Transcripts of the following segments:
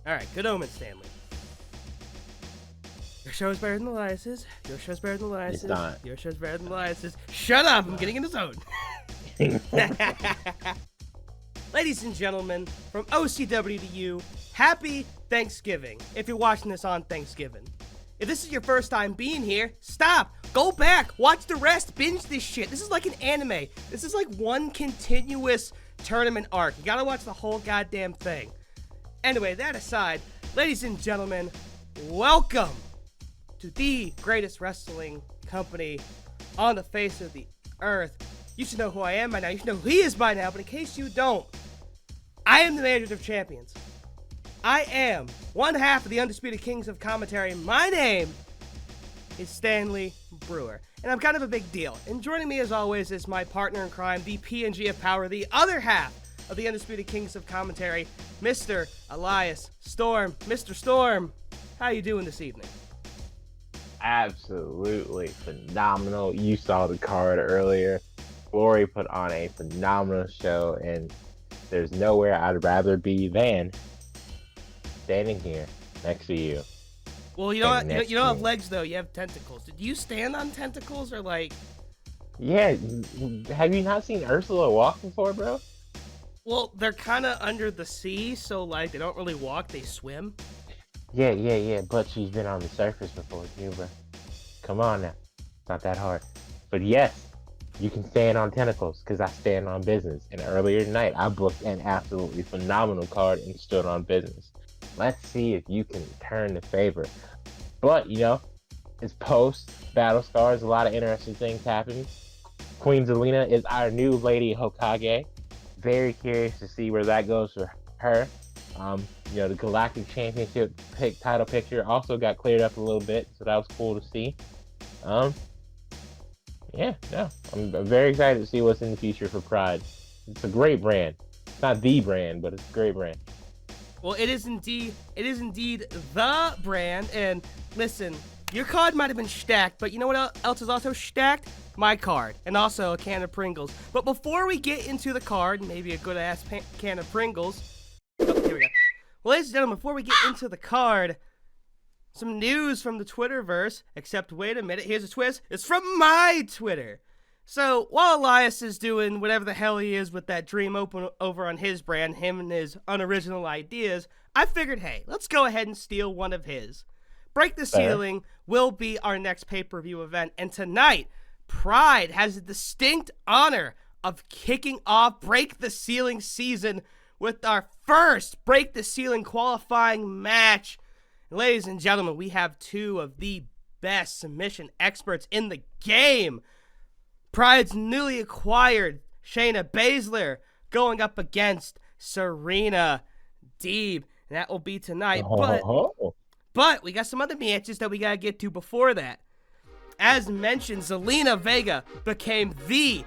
Alright, good omen, Stanley. Your show is better than Elias's. Your show's better than Elias's. It's not. Your show's better than Elias's. Shut up! I'm getting in the zone. Ladies and gentlemen, from OCW to you, happy Thanksgiving. If you're watching this on Thanksgiving. If this is your first time being here, stop. Go back. Watch the rest. Binge this shit. This is like an anime. This is like one continuous tournament arc. You gotta watch the whole goddamn thing. Anyway, that aside, ladies and gentlemen, welcome to the greatest wrestling company on the face of the earth. You should know who I am by now. You should know who he is by now. But in case you don't, I am the manager of champions. I am one half of the Undisputed Kings of Commentary. My name is Stanley Brewer, and I'm kind of a big deal. And joining me, as always, is my partner in crime, the PNG of Power, the other half of the Undisputed Kings of Commentary, Mr. Elias Storm. Mr. Storm, how you doing this evening? Absolutely phenomenal. You saw the card earlier. Glory put on a phenomenal show, and there's nowhere I'd rather be than standing here next to you. Well, you don't have legs, though. You have tentacles. Did you stand on tentacles, or like... Yeah, have you not seen Ursula walk before, bro? Well, they're kind of under the sea, so like they don't really walk, they swim. Yeah, but she's been on the surface before too, bro. Come on now. It's not that hard. But yes, you can stand on tentacles, because I stand on business. And earlier tonight, I booked an absolutely phenomenal card and stood on business. Let's see if you can turn the favor. But, it's post-Battle Scars. A lot of interesting things happening. Queen Zelina is our new Lady Hokage. Very curious to see where that goes for her. The Galactic Championship title picture also got cleared up a little bit, so that was cool to see. I'm very excited to see what's in the future for Pride. It's a great brand. It's not the brand, but it's a great brand. Well, it is indeed the brand, and listen, your card might have been stacked, but you know what else is also stacked? My card, and also a can of Pringles. But before we get into the card, maybe a good-ass can of Pringles. Oh, here we go. Well, ladies and gentlemen, before we get into the card, some news from the Twitterverse, except wait a minute, here's a twist. It's from my Twitter. So, while Elias is doing whatever the hell he is with that Dream Open over on his brand, him and his unoriginal ideas, I figured, hey, let's go ahead and steal one of his. Break the Ceiling will be our next pay-per-view event, and tonight, Pride has the distinct honor of kicking off Break the Ceiling season with our first Break the Ceiling qualifying match. And ladies and gentlemen, we have two of the best submission experts in the game. Pride's newly acquired Shayna Baszler going up against Serena Deeb. And that will be tonight. But we got some other matches that we got to get to before that. As mentioned, Zelina Vega became the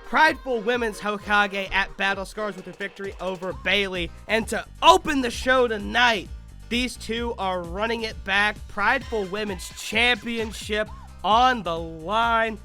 prideful women's Hokage at Battle Scars with a victory over Bayley. And to open the show tonight, these two are running it back. Prideful Women's Championship on the line.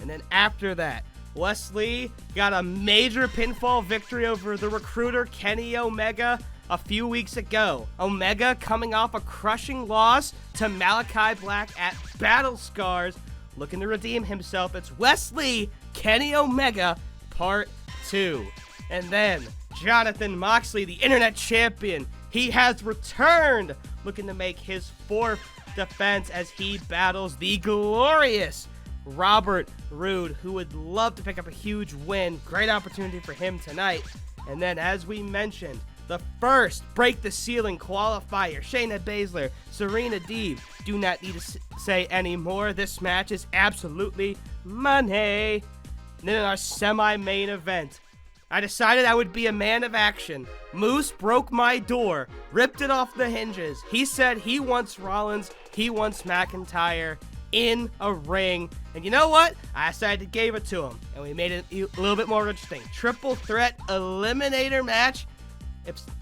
And then after that, Wesley got a major pinfall victory over the Recruiter Kenny Omega a few weeks ago. Omega coming off a crushing loss to Malachi Black at Battle Scars, looking to redeem himself. It's Wesley Kenny Omega Part 2. And then Jonathan Moxley, the internet champion, he has returned, looking to make his fourth defense as he battles the glorious Robert Roode, who would love to pick up a huge win. Great opportunity for him tonight. And then, as we mentioned, the first Break the Ceiling qualifier, Shayna Baszler, Serena Deeb. Do not need to say any more. This match is absolutely money. And then in our semi-main event, I decided I would be a man of action. Moose broke my door, ripped it off the hinges. He said he wants Rollins, he wants McIntyre in a ring. And you know what? I decided to give it to him. And we made it a little bit more interesting. Triple threat eliminator match.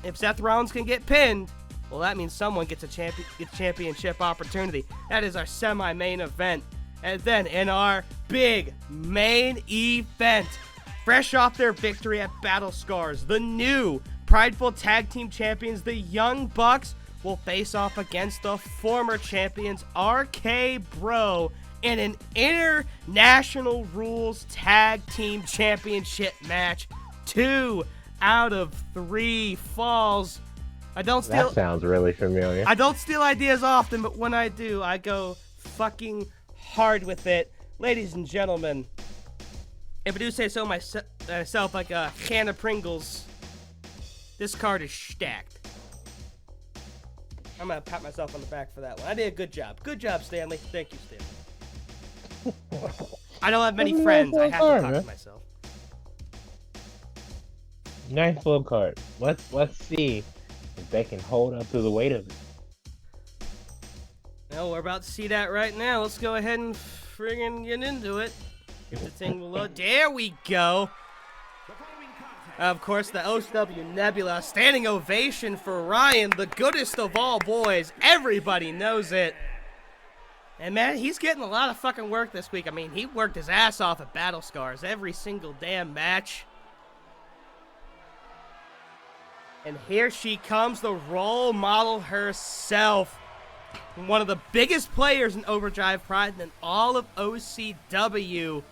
If Seth Rollins can get pinned, well, that means someone gets a championship opportunity. That is our semi-main event. And then in our big main event, fresh off their victory at Battle Scars, the new prideful tag team champions, the Young Bucks, will face off against the former champions RKBRO in an international rules tag team championship match. 2 out of 3 falls. That sounds really familiar. I don't steal ideas often, but when I do, I go fucking hard with it. Ladies and gentlemen, if I do say so myself, like a can of Pringles, this card is stacked. I'm gonna pat myself on the back for that one. I did a good job. Good job, Stanley. Thank you, Stanley. I don't have many friends. I have to talk to myself. Nice little card. Let's see if they can hold up to the weight of it. Well, we're about to see that right now. Let's go ahead and friggin' get into it. If the thing will load. There we go. Of course, the OCW Nebula. Standing ovation for Ryan, the goodest of all boys. Everybody knows it. And man, he's getting a lot of fucking work this week. I mean, he worked his ass off at Battle Scars every single damn match. And here she comes, the role model herself. One of the biggest players in Overdrive Pride in all of OCW.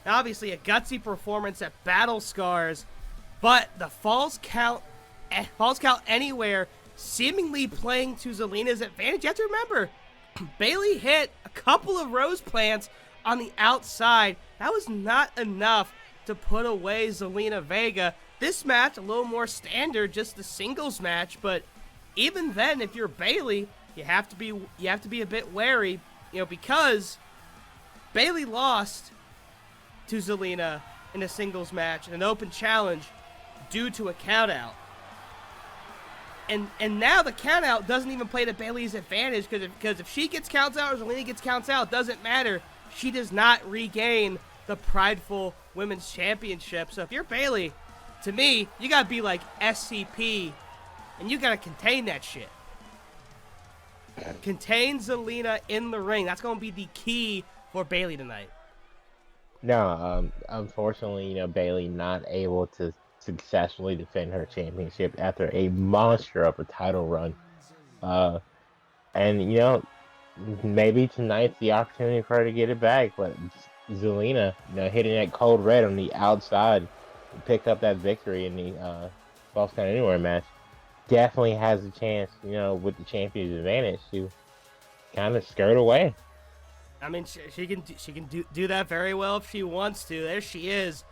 Obviously, a gutsy performance at Battle Scars. But the falls count anywhere, seemingly playing to Zelina's advantage. You have to remember, Bayley hit a couple of rose plants on the outside. That was not enough to put away Zelina Vega. This match, a little more standard, just the singles match. But even then, if you're Bayley, you have to be a bit wary, because Bayley lost to Zelina in a singles match, in an open challenge, due to a countout. And now the countout doesn't even play to Bayley's advantage, because if she gets counts out or Zelina gets counts out, it doesn't matter. She does not regain the prideful women's championship. So if you're Bayley, to me, you gotta be like SCP, and you gotta contain that shit. Contain Zelina in the ring. That's gonna be the key for Bayley tonight. No, unfortunately, Bayley not able to successfully defend her championship after a monster of a title run. And maybe tonight's the opportunity for her to get it back, but Zelina, hitting that cold red on the outside to pick up that victory in the Falls Count Anywhere match, definitely has a chance, with the champion's advantage, to kind of skirt away. I mean, she can do that very well if she wants to. There she is,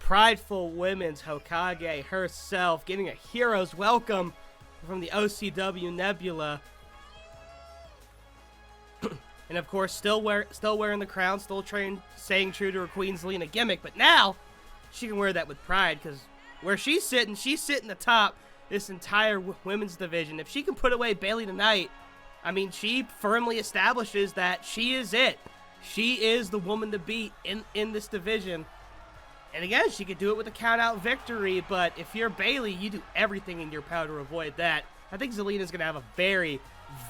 prideful women's Hokage herself, getting a hero's welcome from the OCW Nebula. And of course, still wearing the crown, still staying true to her Queen Zelina gimmick. But now she can wear that with pride, because where she's sitting atop this entire women's division. If she can put away Bayley tonight, I mean, she firmly establishes that she is it. She is the woman to beat in this division. And again, she could do it with a count-out victory, but if you're Bayley, you do everything in your power to avoid that. I think Zelina's going to have a very,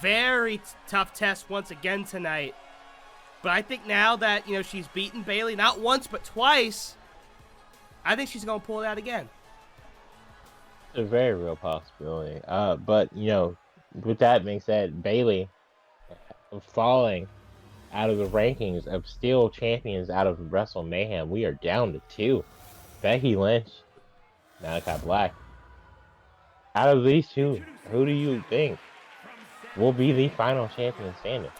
very tough test once again tonight. But I think now that, she's beaten Bayley not once but twice, I think she's going to pull it out again. It's a very real possibility. But, with that being said, Bayley falling out of the rankings of still champions out of Wrestle Mayhem, we are down to 2. Becky Lynch, Malachi Black. Out of these two, who do you think will be the final champion standing?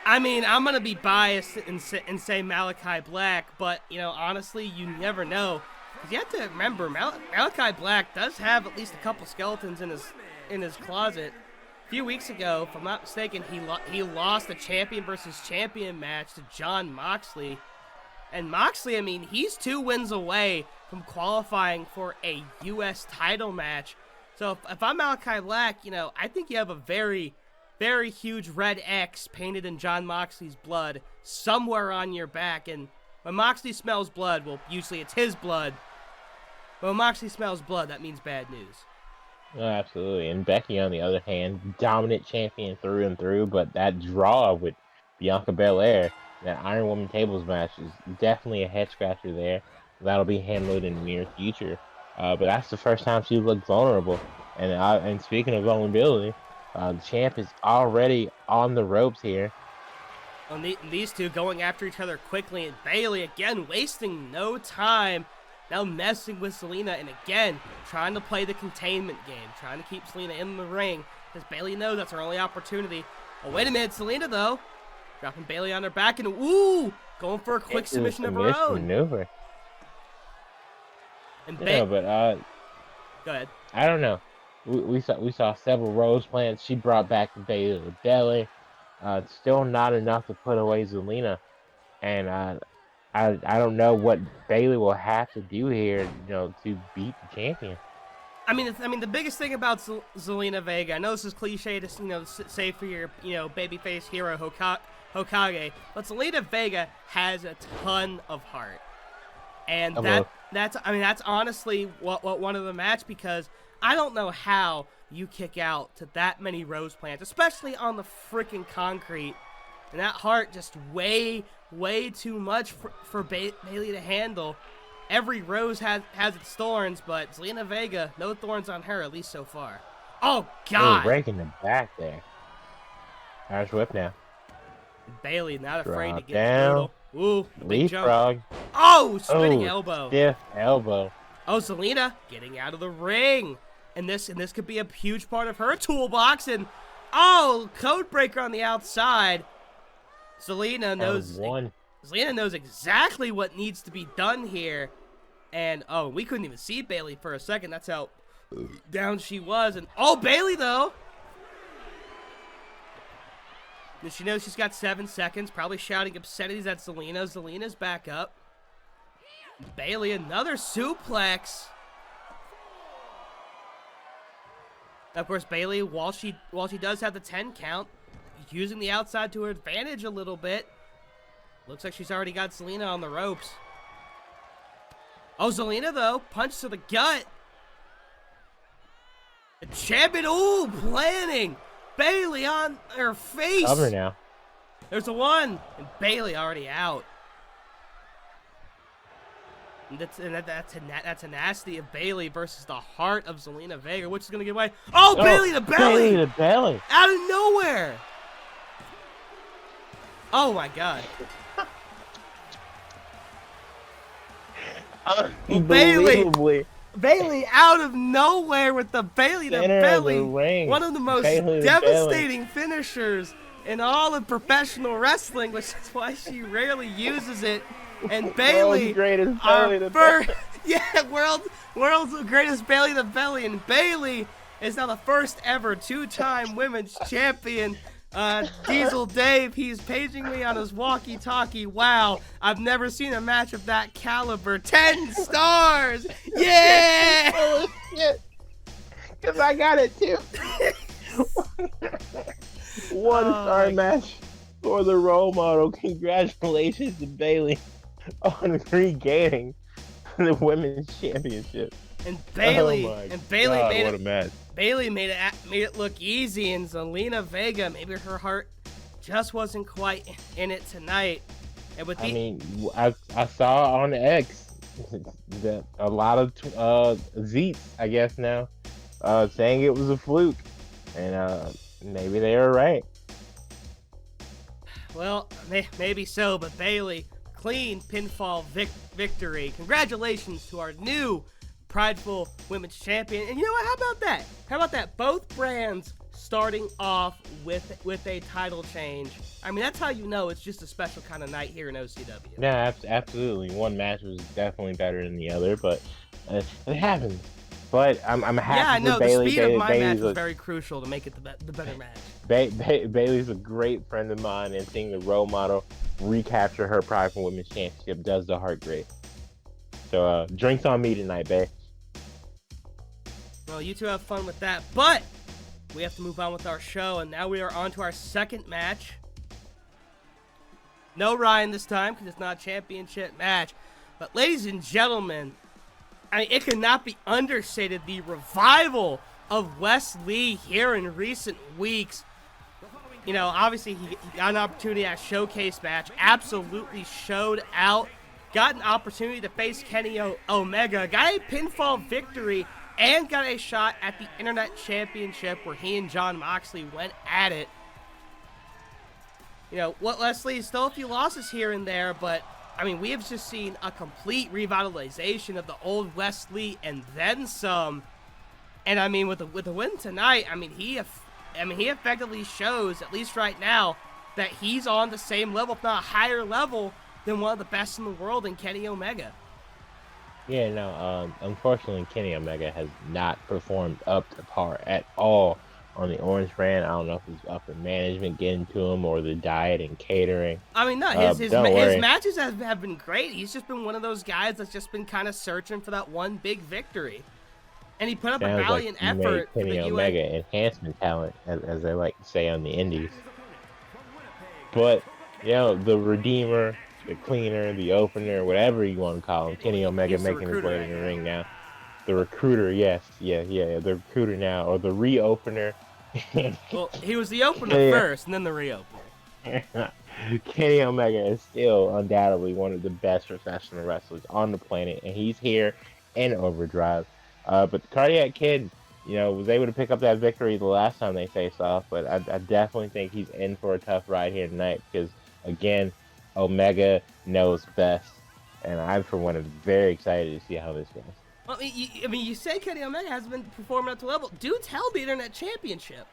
I mean, I'm going to be biased and say Malachi Black, but, honestly, you never know. Because you have to remember, Malachi Black does have at least a couple skeletons in his closet. A few weeks ago, if I'm not mistaken, he lost a champion versus champion match to John Moxley. And Moxley, I mean, he's 2 wins away from qualifying for a U.S. title match. So if I'm Malachi Black, I think you have a very, very huge red X painted in John Moxley's blood somewhere on your back. And when Moxley smells blood, well, usually it's his blood. But when Moxley smells blood, that means bad news. Oh, absolutely. And Becky, on the other hand, dominant champion through and through, but that draw with Bianca Belair, that Iron Woman tables match, is definitely a head scratcher there. That'll be handled in the near future. But that's the first time she looked vulnerable. And speaking of vulnerability, The champ is already on the ropes here. And these two going after each other quickly, and Bayley again wasting no time. Now messing with Zelina, and again trying to play the containment game, trying to keep Zelina in the ring, because Bayley knows that's her only opportunity. Oh, wait a minute, Zelina though, dropping Bayley on her back, and ooh, going for a quick submission of her own. Maneuver. And But go ahead. I don't know. We saw several rose plants. She brought back the Bayley to the belly. Still not enough to put away Zelina, and I don't know what Bayley will have to do here, to beat the champion. I mean, the biggest thing about Zelina Vega, I know this is cliche to say for your babyface hero Hokage, but Zelina Vega has a ton of heart, and that's honestly what won of the match, because I don't know how you kick out to that many rose plants, especially on the freaking concrete, and that heart just way too much for Bayley to handle. Every rose has its thorns, but Zelina Vega, no thorns on her, at least so far. Oh, God! Oh, breaking the back there. Irish whip now. Bayley not afraid to get down. brutal. Ooh, big jump. Leapfrog. Oh, spinning elbow. Stiff elbow. Oh, Zelina getting out of the ring. And this could be a huge part of her toolbox. And, oh, code breaker on the outside. Zelina knows exactly what needs to be done here. And, oh, we couldn't even see Bayley for a second. That's how down she was. And, oh, Bayley, though. And she knows she's got 7 seconds. Probably shouting obscenities at Zelina. Zelina's back up. Bayley, another suplex. Of course, Bayley, while she does have the 10 count, using the outside to her advantage a little bit. Looks like she's already got Zelina on the ropes. Oh, Zelina, though, punch to the gut. The champion, ooh, planning. Bayley on her face. Cover now. There's a one, and Bayley already out. And that's a nasty of Bayley versus the heart of Zelina Vega, which is going to give away. Oh, Bayley to belly! Bayley to belly. Out of nowhere! Oh, my God. Bayley out of nowhere with the Bayley to belly. One of the most devastating finishers in all of professional wrestling, which is why she rarely uses it. And Bayley, world's greatest Bayley to belly, and Bayley is now the first ever 2-time women's champion. Diesel Dave, he's paging me on his walkie-talkie. Wow, I've never seen a match of that caliber. 10 stars! Yeah! Oh, shit. Because I got it, too. 1-star match for the role model. Congratulations to Bayley on regaining the women's championship. And Bayley, Bayley made it look easy, and Zelina Vega, maybe her heart just wasn't quite in it tonight. And with I saw on X that a lot of Zeets, I guess now, saying it was a fluke, and maybe they were right. Well, maybe so, but Bayley, clean pinfall victory. Congratulations to our new prideful women's champion. And you know what? How about that? Both brands starting off with a title change. I mean, that's how you know it's just a special kind of night here in OCW. Yeah, absolutely. One match was definitely better than the other, but it happens. But I'm happy. Yeah, I know. The speed of my match was very crucial to make it the better match. Bayley's a great friend of mine, and seeing the role model recapture her prideful women's championship does the heart great. So drinks on me tonight, babe. Well, you two have fun with that, but we have to move on with our show, and now we are on to our second match. No Ryan this time, because it's not a championship match. But ladies and gentlemen, I mean, it could not be understated, the revival of Wes Lee here in recent weeks. You know, obviously he got an opportunity at a showcase match, absolutely showed out, got an opportunity to face Kenny Omega, got a pinfall victory and got a shot at the Internet Championship where he and Jon Moxley went at it. You know, what Wesley, still a few losses here and there, but, I mean, we have just seen a complete revitalization of the old Wesley and then some. And, I mean, with the win tonight, I mean, he effectively shows, at least right now, that he's on the same level, if not a higher level, than one of the best in the world in Kenny Omega. Yeah, no, unfortunately, Kenny Omega has not performed up to par at all on the Orange brand. I don't know if it's upper management getting to him or the diet and catering. I mean, no, his matches have been great. He's just been one of those guys that's just been kind of searching for that one big victory. And he put up a valiant effort for Kenny the Omega enhancement talent, as they like to say on the indies. But, you know, the Redeemer, the Cleaner, the Opener, whatever you want to call him, Kenny Omega making his way in the ring now. The Recruiter, yes, yeah, the Recruiter now, or the Reopener. Well, he was the opener first, and then the Reopener. Kenny Omega is still undoubtedly one of the best professional wrestlers on the planet, and he's here in Overdrive. But the Cardiac Kid, you know, was able to pick up that victory the last time they faced off, but I definitely think he's in for a tough ride here tonight because, again, Omega knows best, and I'm, for one, very excited to see how this goes. Well, I mean, you say Kenny Omega hasn't been performing up to level. Dude's held the Internet Championship.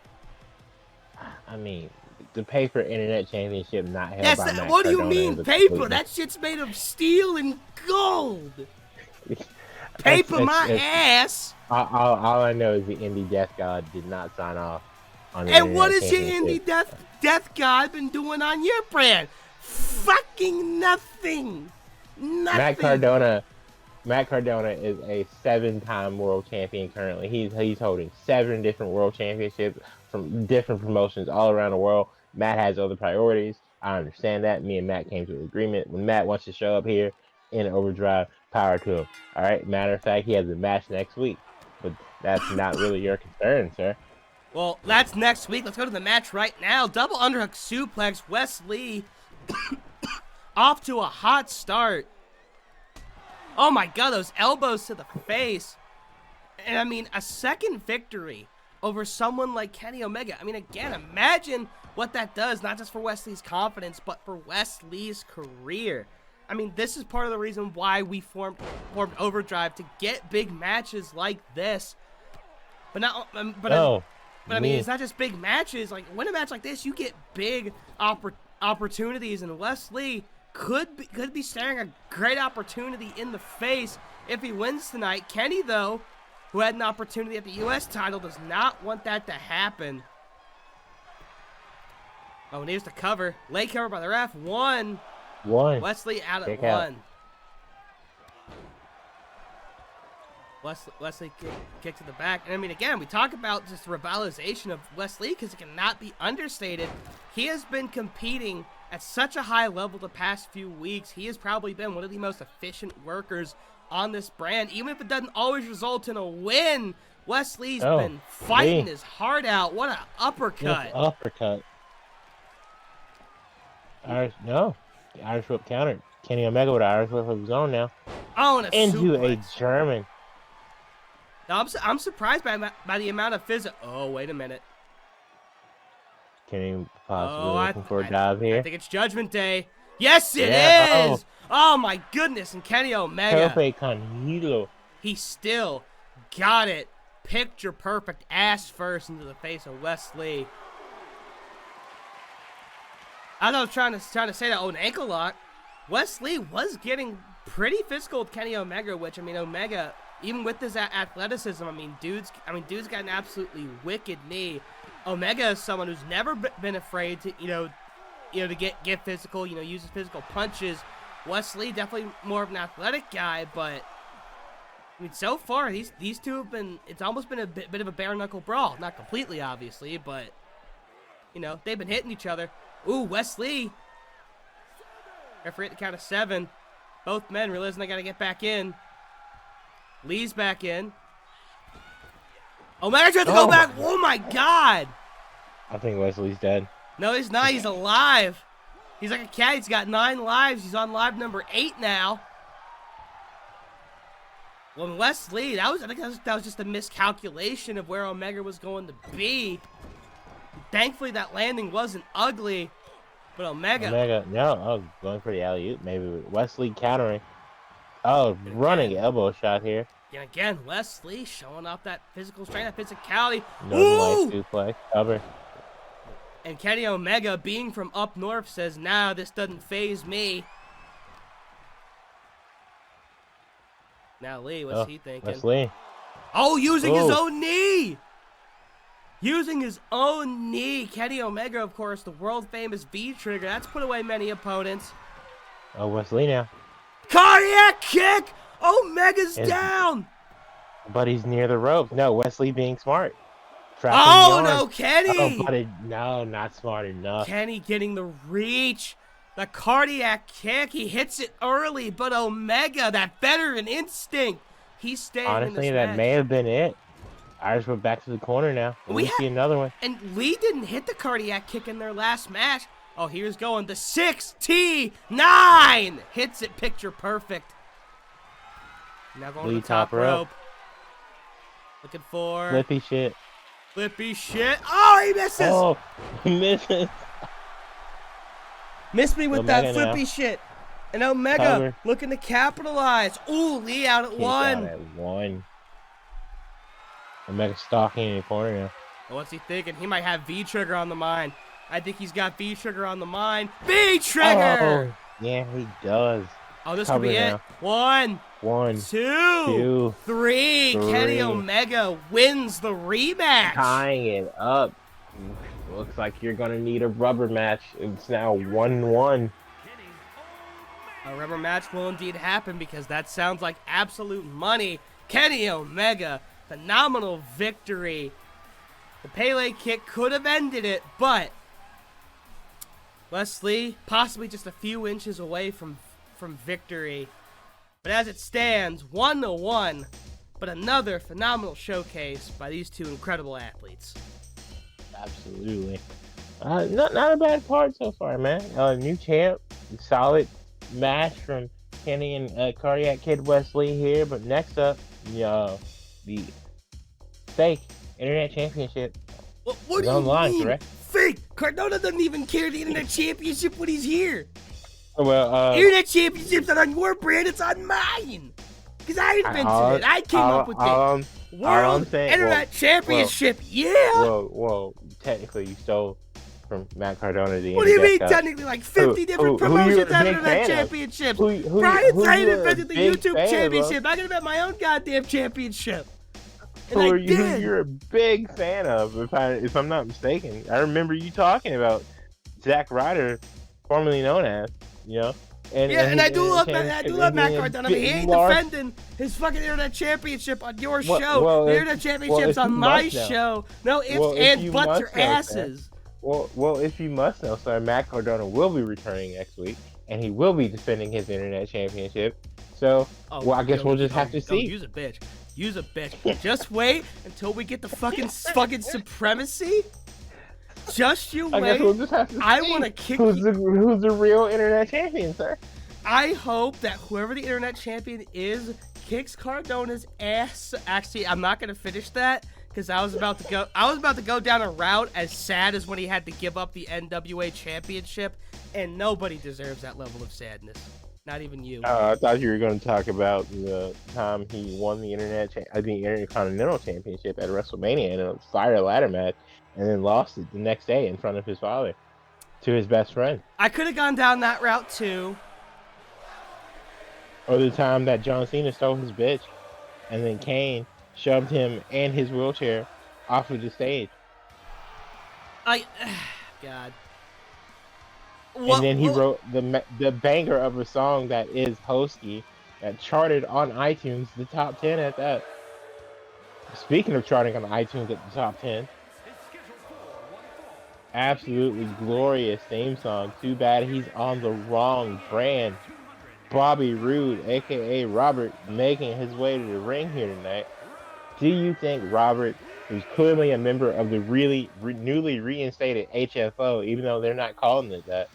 I mean, the paper Internet Championship not held by Matt What do you Cardona mean, paper? That shit's made of steel and gold. Paper my ass. All I know is the Indie Death God did not sign off on the And what has your Indie Death God been doing on your brand? Fucking nothing. Matt Cardona is a 7-time world champion currently. He's holding 7 different world championships from different promotions all around the world. Matt has other priorities. I understand that. Me and Matt came to an agreement. When Matt wants to show up here in Overdrive, power to him. All right. Matter of fact, he has a match next week, but that's not really your concern, sir. Well, that's next week. Let's go to the match right now. Double underhook suplex. Wes Lee off to a hot start. Oh my God, those elbows to the face. And I mean, a second victory over someone like Kenny Omega. I mean, again, imagine what that does, not just for Wes Lee's confidence, but for Wes Lee's career. I mean, this is part of the reason why we formed Overdrive, to get big matches like this. But I mean, it's not just big matches. Like, win a match like this, you get big opportunities, and Wes Lee could be staring a great opportunity in the face if he wins tonight. Kenny, though, who had an opportunity at the U.S. title, does not want that to happen. Oh, and here's the cover. Late cover by the ref. One. Wes Lee out at one. Wes Lee kick to the back. And I mean, again, we talk about just the revitalization of Wes Lee because it cannot be understated. He has been competing at such a high level the past few weeks. He has probably been one of the most efficient workers on this brand. Even if it doesn't always result in a win, Wes Lee's been fighting his heart out. What an uppercut. Uppercut. The Irish whip countered. Kenny Omega with an Irish whip of his own now. Oh, and into suplex. A German. Now, I'm surprised by the amount of physical. Oh, wait a minute. Kenny possibly looking for a dive here. I think it's Judgment Day. Yes, it is! Oh, my goodness. And Kenny Omega. He still got it. Picture perfect ass first into the face of Wes Lee. I was trying to say that. Oh, an ankle lock. Wes Lee was getting pretty physical with Kenny Omega, which, I mean, Omega, even with his athleticism, I mean, dude's got an absolutely wicked knee. Omega is someone who's never been afraid to, to get physical, use his physical punches. Wes Lee, definitely more of an athletic guy, but I mean, so far, these two have been, it's almost been a bit of a bare-knuckle brawl. Not completely, obviously, but, they've been hitting each other. Ooh, Wes Lee. Referee at the count of 7. Both men realizing they got to get back in. Lee's back in. Omega tries to go back. Oh, my God. I think Wes Lee's dead. No, he's not. He's alive. He's like a cat. He's got 9 lives. He's on live number 8 now. Well, Wesley, I think that was just a miscalculation of where Omega was going to be. Thankfully, that landing wasn't ugly, but Omega, no, going for the alley-oop, maybe with Wesley countering. Oh, running elbow shot here. And again, Wesley showing off that physical strength, that physicality. Northern Lights suplex, cover. And Kenny Omega, being from up north, says, "Nah, this doesn't faze me." Now, Lee, what's he thinking? Wesley. Oh, using his own knee! Using his own knee. Kenny Omega, of course, the world-famous V-trigger. That's put away many opponents. Oh, Wesley now. Cardiac kick! Omega's down! But he's near the ropes. No, Wesley being smart. Oh, no, Kenny! No, not smart enough. Kenny getting the reach. The cardiac kick, he hits it early, but Omega, that veteran instinct, he's staying in this that match. may have been it. Irish went back to the corner now. We see another one. And Lee didn't hit the cardiac kick in their last match. Oh, here's going the 6T9. Hits it picture perfect. Now going Lee to the top rope. Looking for... Flippy shit. Flippy shit. Oh, he misses. Oh, he misses. Missed me with that flippy shit. And Omega looking to capitalize. Ooh, Lee out at one. Omega stalking in the corner now. Well, what's he thinking? He might have V-trigger on the mind. I think he's got V-trigger on the mind. V-trigger! Oh, yeah, he does. Oh, this could be it. One, two, three. Kenny Omega wins the rematch. Tying it up. Looks like you're going to need a rubber match. It's now 1-1. A rubber match will indeed happen because that sounds like absolute money. Kenny Omega, phenomenal victory. The Pele kick could have ended it, but Wesley possibly just a few inches away from victory. But as it stands, 1-1, but another phenomenal showcase by these two incredible athletes. Absolutely. Not a bad card so far, man. New champ, solid match from Kenny and Cardiac Kid Wesley here. But next up, the fake Internet Championship. What do you mean? Correct? Fake? Cardona doesn't even care the Internet Championship when he's here. Well, Internet Championship's not on your brand, it's on mine. Because I invented it. I came up with it. World Internet Championship, yeah. Whoa. Technically, you stole from Matt Cardona. What do you mean, technically? Like 50 different promotions have Internet Championships. Brian Titan invented the YouTube Championship. I could invent my own goddamn championship. And I did. Who you're a big fan of, if I'm not mistaken. I remember you talking about Zack Ryder, formerly known as, And I do love Matt Cardona. He ain't defending his fucking Internet Championship on your show. The Internet Championship's on my show. No ifs, ands, buts, or asses. Well, if you must know, sir, Matt Cardona will be returning next week, and he will be defending his Internet Championship. So, I guess we'll just have to see. Use a bitch. Just wait until we get the fucking supremacy. Just you wait. I guess we'll just have to see. I want to kick who's the real Internet champion, sir. I hope that whoever the Internet champion is kicks Cardona's ass. Actually, I'm not gonna finish that because I was about to go down a route as sad as when he had to give up the NWA championship, and nobody deserves that level of sadness. Not even you. I thought you were going to talk about the time he won the Intercontinental Championship at WrestleMania in a fire ladder match, and then lost it the next day in front of his father to his best friend. I could have gone down that route too. Or the time that John Cena stole his bitch, and then Kane shoved him and his wheelchair off of the stage. God. And then he wrote the banger of a song that is Hosky that charted on iTunes, the top 10 at that. Speaking of charting on iTunes at the top 10, absolutely glorious theme song. Too bad he's on the wrong brand. Bobby Roode, aka Robert, making his way to the ring here tonight. Do you think Robert, who's clearly a member of the newly reinstated HFO, even though they're not calling it that,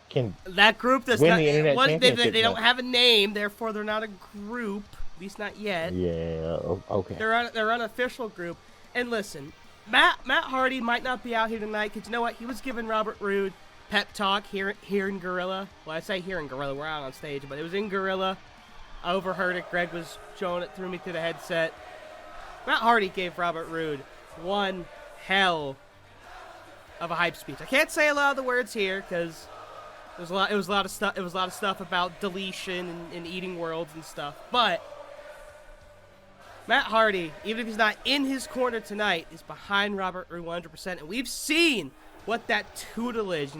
can that group that's win not the Internet Championship? They don't have a name, therefore they're not a group. At least not yet. Yeah. Okay. They're unofficial group. And listen, Matt Hardy might not be out here tonight because you know what? He was giving Robert Roode pep talk here in Gorilla. Well, I say here in Gorilla. We're out on stage, but it was in Gorilla. I overheard it. Greg was showing it through me through the headset. Matt Hardy gave Robert Roode one hell of a hype speech. I can't say a lot of the words here because it was a lot of stuff about deletion and eating worlds and stuff. But Matt Hardy, even if he's not in his corner tonight, is behind Robert Roode 100%, and we've seen what that tutelage,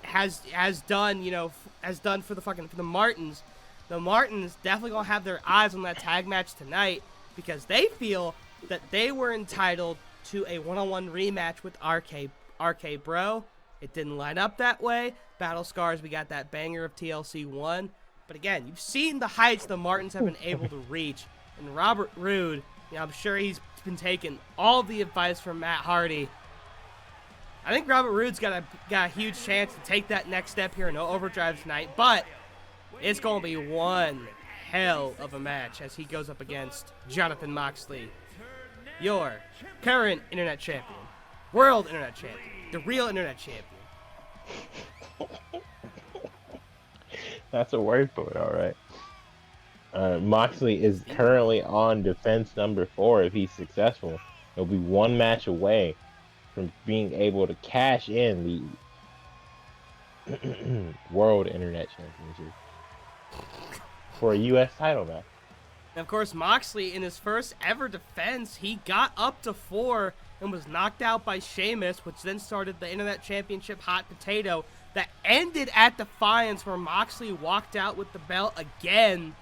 has done for the Martins. The Martins definitely gonna have their eyes on that tag match tonight because they feel that they were entitled to a one-on-one rematch with RKBRO. It didn't line up that way. Battle Scars, we got that banger of TLC 1. But again, you've seen the heights the Martins have been able to reach. And Robert Roode, I'm sure he's been taking all the advice from Matt Hardy. I think Robert Roode's got a huge chance to take that next step here in Overdrive tonight. But it's going to be one hell of a match as he goes up against Jonathan Moxley, your current internet champion, world internet champion, the real internet champion. That's a word for it, all right. Moxley is currently on defense number 4 if he's successful. He'll be one match away from being able to cash in the World Internet Championship for a U.S. title match. And of course, Moxley, in his first ever defense, he got up to 4 and was knocked out by Sheamus, which then started the Internet Championship hot potato that ended at Defiance, where Moxley walked out with the belt again.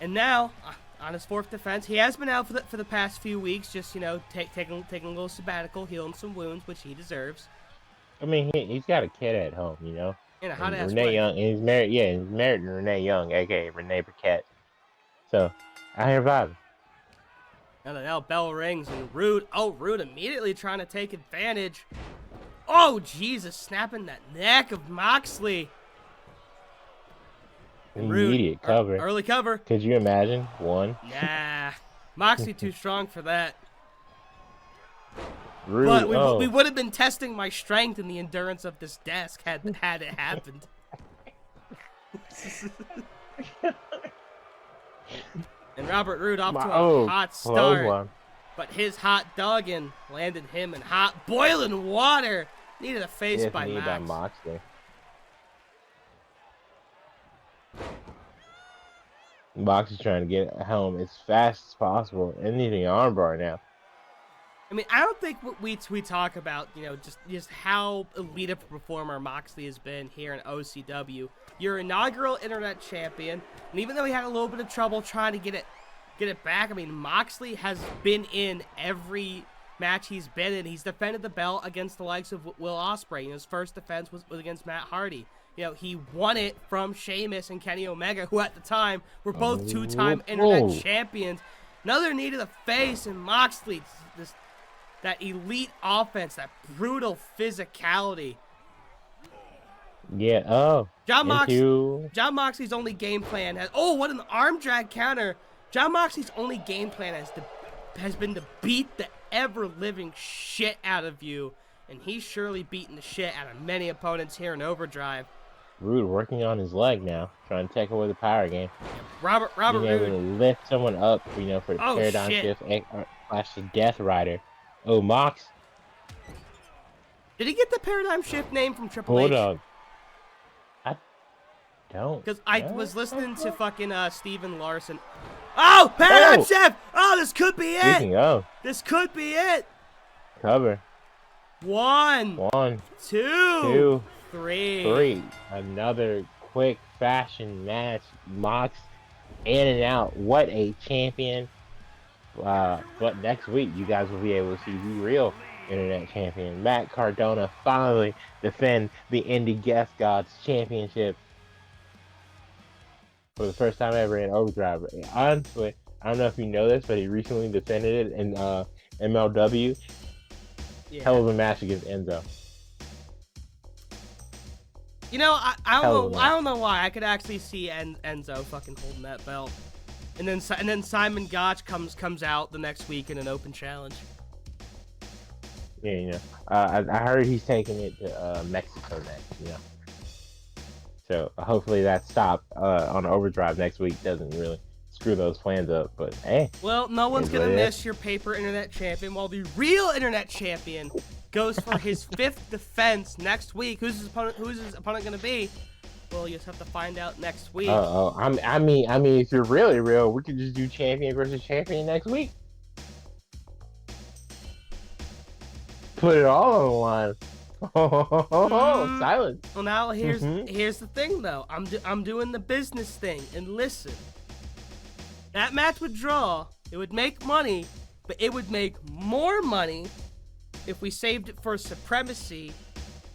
And now, on his 4th defense, he has been out for the past few weeks, just, taking a little sabbatical, healing some wounds, which he deserves. I mean, he's got a kid at home, In a hot-ass Renee way. Young, and he's married to Renee Young, a.k.a. Renee Paquette. So, I hear vibing. And then now bell rings, and Roode immediately trying to take advantage. Oh, Jesus, snapping that neck of Moxley. Immediate cover. Early cover. Could you imagine? One. Nah. Moxley too strong for that. Rude. But we would have been testing my strength and the endurance of this desk had it happened. And Robert Roode off to a hot start. But his hot dogging landed him in hot boiling water. Needed a face by Moxley. Moxley's trying to get home as fast as possible and needing an armbar now. I mean, I don't think we talk about, just how elite of a performer Moxley has been here in OCW. Your inaugural internet champion, and even though he had a little bit of trouble trying to get it back, I mean, Moxley has been in every match he's been in. He's defended the belt against the likes of Will Ospreay. His first defense was against Matt Hardy. He won it from Sheamus and Kenny Omega, who at the time were both two-time internet champions. Another knee to the face, and Moxley, that elite offense, that brutal physicality. Yeah, John Moxley's only game plan what an arm drag counter. John Moxley's only game plan has been to beat the ever-living shit out of you, and he's surely beaten the shit out of many opponents here in Overdrive. Roode working on his leg now, trying to take away the power game. Robert being able Roode to lift someone up, for the paradigm shift / the Death Rider. Oh, Mox. Did he get the paradigm shift name from Triple H? Hold on. I don't. Because I was listening to fucking Steven Larson. Oh, paradigm shift! Oh, this could be it. This could be it. Cover. 1, 2, 3. Another quick fashion match. Mox in and out. What a champion. But next week, you guys will be able to see the real internet champion, Matt Cardona, finally defend the Indie Guest Gods Championship for the first time ever in Overdrive. Honestly, I don't know if you know this, but he recently defended it in MLW. Yeah. Hell of a match against Enzo. You know, I Hell don't of a know. match. I don't know why. I could actually see Enzo fucking holding that belt, and then Simon Gotch comes out the next week in an open challenge. Yeah, you know. I heard he's taking it to Mexico next. You know. So hopefully that stop on Overdrive next week doesn't really screw those plans up. But hey, Well, no one's is gonna what it miss is. your paper internet champion, while the real internet champion goes for his 5th defense next week. Who's his opponent gonna be? Well, you just have to find out next week. I mean, if you're really real, we could just do champion versus champion next week. Put it all on the line. Silence. Well, now here's the thing though. I'm doing the business thing, and listen. That match would draw. It would make money, but it would make more money if we saved it for Supremacy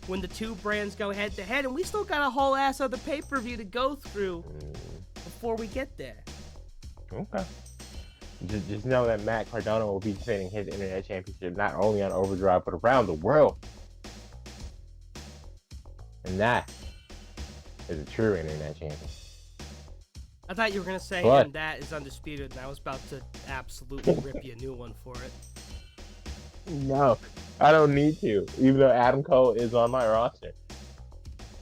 when the two brands go head to head, and we still got a whole ass other pay-per-view to go through before we get there. Okay. Just know that Matt Cardona will be defending his internet championship not only on Overdrive but around the world. And that is a true internet champion. I thought you were gonna say, But- and that is undisputed, and I was about to absolutely rip you a new one for it. No, I don't need to, even though Adam Cole is on my roster.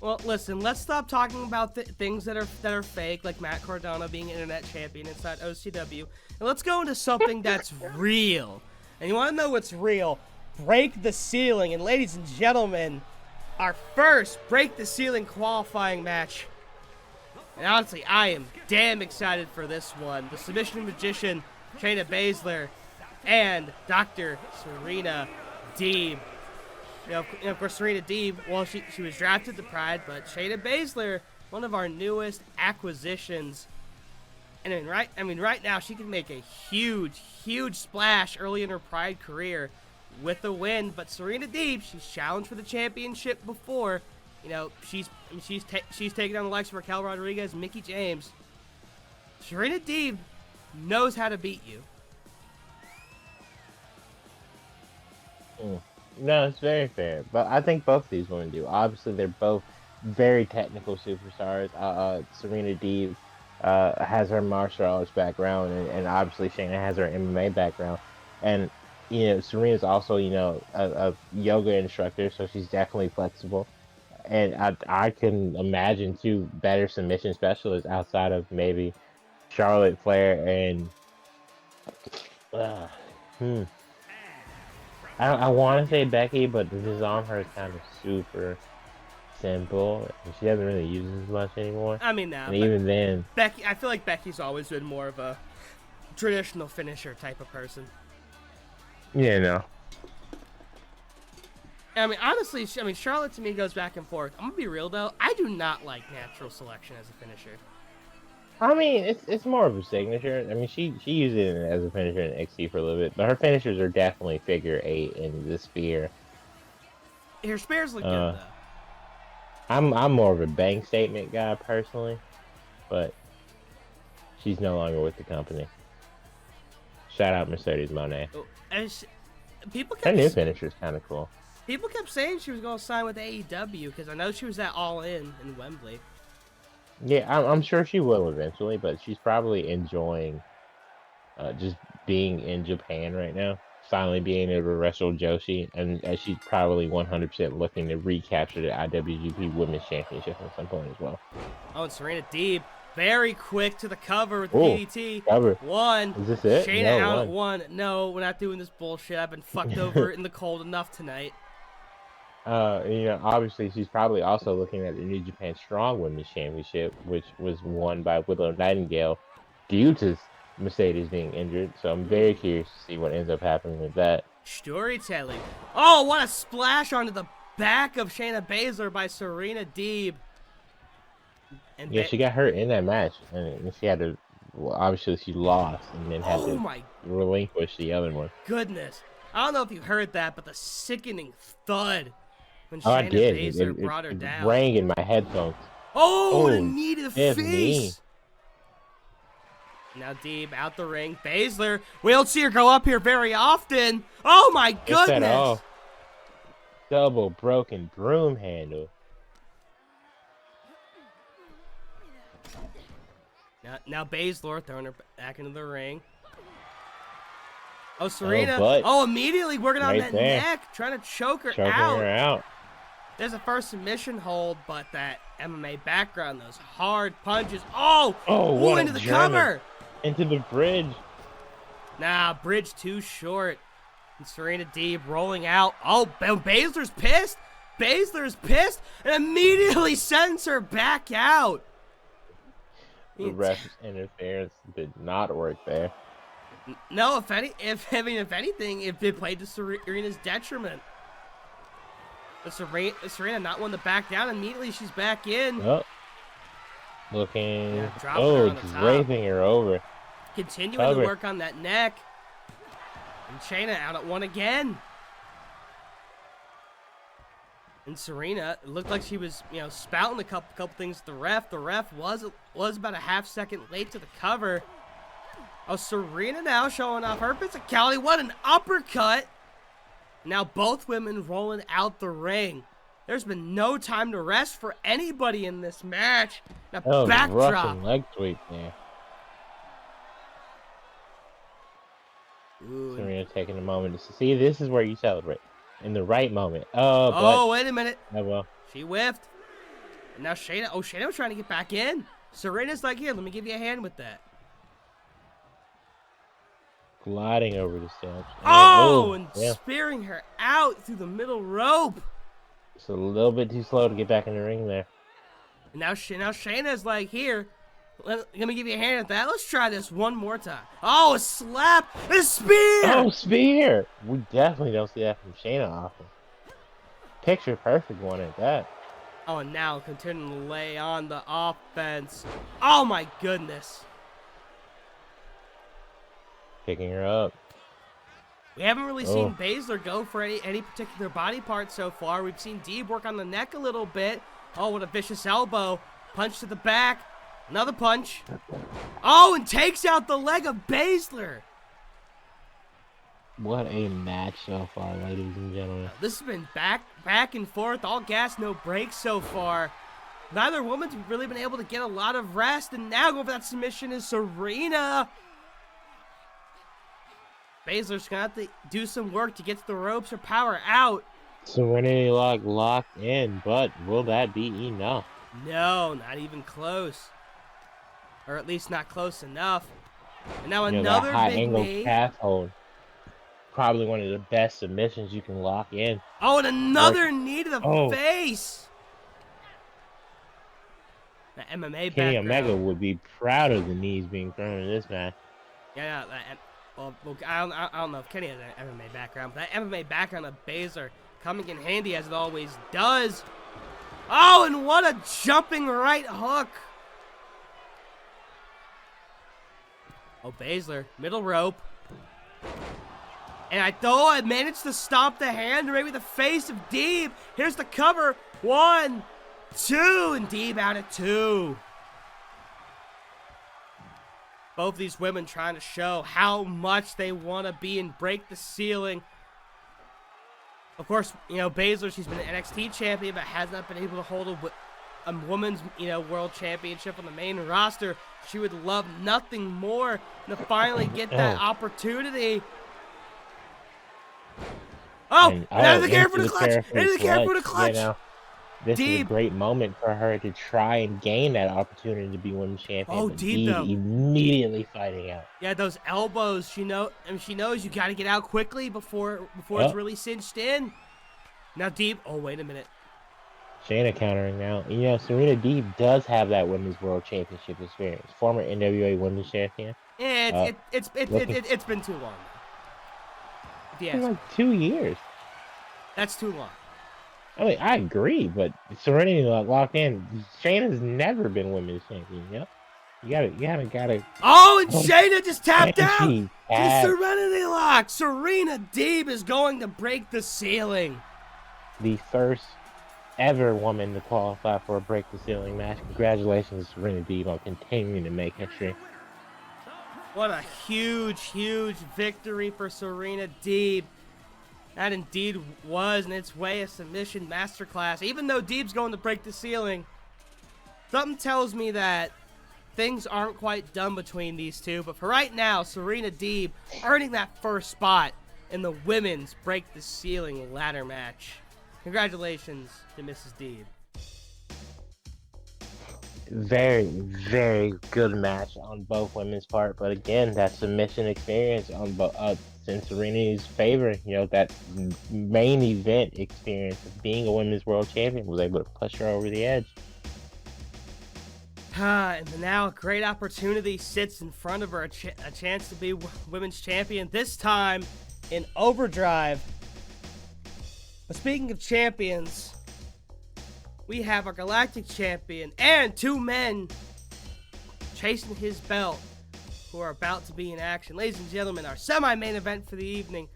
Well, listen, let's stop talking about things that are fake, like Matt Cardona being internet champion inside OCW, and let's go into something that's real. And you want to know what's real? Break the Ceiling. And ladies and gentlemen, our first Break the Ceiling qualifying match. And honestly, I am damn excited for this one. The Submission Magician, Shayna Baszler, and Dr. Serena Deeb. You know, of course, Serena Deeb, well, she was drafted to Pride, but Shayna Baszler, one of our newest acquisitions. And right now, she can make a huge splash early in her Pride career with a win. But Serena Deeb, she's challenged for the championship before. You know, she's taken on the likes of Raquel Rodriguez, Mickie James. Serena Deeb knows how to beat you. No, it's very fair, but I think both of these women do. Obviously, they're both very technical superstars. Serena Deeb has her martial arts background, and obviously Shayna has her MMA background. And you know, Serena's also a yoga instructor, so she's definitely flexible. And I can imagine two better submission specialists outside of maybe Charlotte Flair and I want to say Becky, but the disarm her is kind of super simple. She doesn't really use it as much anymore. I mean, now, and even then, Becky, I feel like Becky's always been more of a traditional finisher type of person. yeah, no. I mean, honestly, Charlotte to me goes back and forth. I'm gonna be real though, I do not like natural selection as a finisher. I mean, it's more of a signature. I mean, she used it as a finisher in XT for a little bit, but her finishers are definitely figure 8 in the spear. Her spares look good though. I'm more of a bank statement guy personally, but she's no longer with the company. Shout out Mercedes Moné. People Her new kept finisher is kind of cool. people kept saying she was gonna sign with AEW because I know she was at All In Wembley. Yeah, I'm sure she will eventually, but she's probably enjoying just being in Japan right now. Finally being able to wrestle Joshi, and she's probably 100% looking to recapture the IWGP Women's Championship at some point as well. Oh, and Serena Deeb, very quick to the cover with Ooh, DDT. cover. One. Is this it? Shayna No, out one. at 1. No, we're not doing this bullshit. I've been fucked over in the cold enough tonight. Obviously she's probably also looking at the New Japan Strong Women's Championship, which was won by Willow Nightingale due to Mercedes being injured. So I'm very curious to see what ends up happening with that. Storytelling. Oh, what a splash onto the back of Shayna Baszler by Serena Deeb. And Yeah, she got hurt in that match, and she had to. Well, obviously she lost, and then had to my relinquish the other one. goodness. I don't know if you heard that, but the sickening thud when Oh, I Shayna did. Baszler brought her it down. rang in my headphones. Oh, and a Oh, knee to the stiff knee. face. Now Deeb out the ring. Baszler, we don't see her go up here very often. Oh my Gets that goodness. off. Double broken broom handle. Now Baszler throwing her back into the ring. Oh, Serena. but Oh, immediately working on right that there. neck, trying to choke her Choking out. her out. There's a first submission hold, but that MMA background, those hard punches. Oh, what into a the German. cover. Into the bridge. Nah, bridge too short. And Serena Deeb rolling out. Oh, Baszler's pissed. Baszler's pissed and immediately sends her back out. The ref's interference did not work there. No, if anything, if it played to Serena's detriment. But Serena not one to back down. Immediately she's back in. Oh. Looking. Yeah, dropping her on the top. Draping her over. Continuing to work on that neck. And Shayna out at one again. And Serena, it looked like she was, spouting a couple things to the ref. The ref was about a half second late to the cover. Oh, Serena now showing off her physicality. What an uppercut. Now both women rolling out the ring. There's been no time to rest for anybody in this match. Now backdrop. Russian leg sweep there. Ooh. Serena taking a moment to see. This is where you celebrate. In the right moment. Wait a minute. Oh, well. She whiffed. And now Shayna. Oh, Shayna was trying to get back in. Serena's like, here, let me give you a hand with that. Gliding over the steps. And spearing her out through the middle rope. It's a little bit too slow to get back in the ring there. And now Shayna's like, here, let me give you a hand at that. Let's try this one more time. Oh, a slap. A spear. Oh, spear. We definitely don't see that from Shayna often. Picture perfect one at that. Oh, and now continuing to lay on the offense. Oh, my goodness. Picking her up. We haven't really seen Baszler go for any particular body part so far. We've seen Deeb work on the neck a little bit. Oh, what a vicious elbow. Punch to the back. Another punch. Oh, and takes out the leg of Baszler. What a match so far, ladies and gentlemen. This has been back and forth, all gas, no brakes so far. Neither woman's really been able to get a lot of rest, and now going for that submission is Serena. Baszler's gonna have to do some work to get to the ropes or power out. Serenity lock locked in, but will that be enough? No, not even close. Or at least not close enough. And now another that high big angle knee. calf hold. Probably one of the best submissions you can lock in. Oh, and another knee to the face. The MMA Kenny background. Omega would be proud of the knees being thrown in this match. Yeah, well, I don't know if Kenny has an MMA background, but that MMA background of Baszler coming in handy as it always does. Oh, and what a jumping right hook. Oh, Baszler, middle rope. And I managed to stop the hand or maybe the face of Deeb. Here's the cover. 1, 2, and Deeb out at 2. Both these women trying to show how much they want to be and break the ceiling. Of course, Baszler, she's been an NXT champion, but has not been able to hold a women's, world championship on the main roster. She would love nothing more than to finally get that opportunity. Oh, into the camera for the clutch. Into the camera for the clutch. This is a great moment for her to try and gain that opportunity to be women's champion. Oh, Deeb, though. Immediately fighting out. Yeah, those elbows. She knows you got to get out quickly before it's really cinched in. Now Deeb. Oh, wait a minute. Shayna countering now. Serena Deeb does have that women's world championship experience. Former NWA women's champion. Yeah, it's been too long. It's been like 2 years. That's too long. I mean, I agree, but Serenity locked in. Shayna's never been women's champion. Yep. You haven't got to. Oh, and Shayna just tapped out. The Serenity lock. Serena Deeb is going to break the ceiling. The first ever woman to qualify for a break the ceiling match. Congratulations, Serena Deeb, on continuing to make history. What a huge, huge victory for Serena Deeb. That indeed was, in its way, a submission masterclass. Even though Deeb's going to break the ceiling, something tells me that things aren't quite done between these two. But for right now, Serena Deeb earning that first spot in the women's Break the Ceiling ladder match. Congratulations to Mrs. Deeb. Very, very good match on both women's part, but again, that submission experience on in Serena's favor. You know, that main event experience of being a women's world champion was able to push her over the edge. And now a great opportunity sits in front of her, a chance to be women's champion, this time in Overdrive. But speaking of champions, we have our Galactic Champion and two men chasing his belt who are about to be in action. Ladies and gentlemen, our semi-main event for the evening.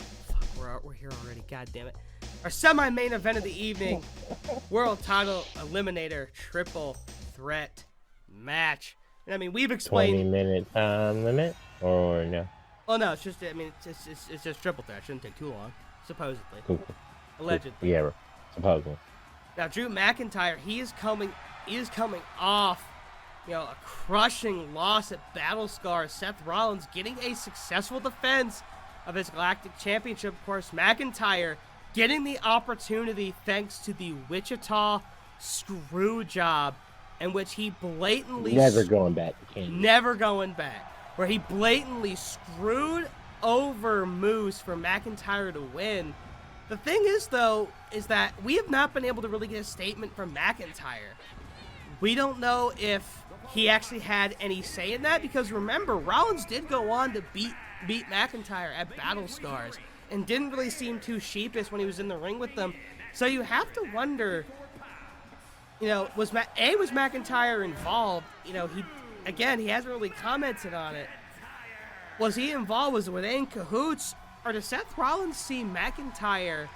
Fuck, we're here already, god damn it. Our semi-main event of the evening, World Title Eliminator Triple Threat match. And I mean, we've explained 20-minute time limit, or no? Oh no, it's just, I mean, it's just triple threat. It shouldn't take too long, supposedly. Cool. Allegedly. Yeah, supposedly. Now, Drew McIntyre, he is coming off, you know, a crushing loss at Battle Scars. Seth Rollins getting a successful defense of his Galactic Championship. Of course, McIntyre getting the opportunity thanks to the Wichita screw job, in which he blatantly never going back to Canada. Never going back, where he blatantly screwed over Moose for McIntyre to win. The thing is, though, is that we have not been able to really get a statement from McIntyre. We don't know if he actually had any say in that, because remember, Rollins did go on to beat McIntyre at Battle Scars and didn't really seem too sheepish when he was in the ring with them. So you have to wonder, you know, was McIntyre involved? You know, he hasn't really commented on it. Was he involved? Were they in cahoots? Or does Seth Rollins see McIntyre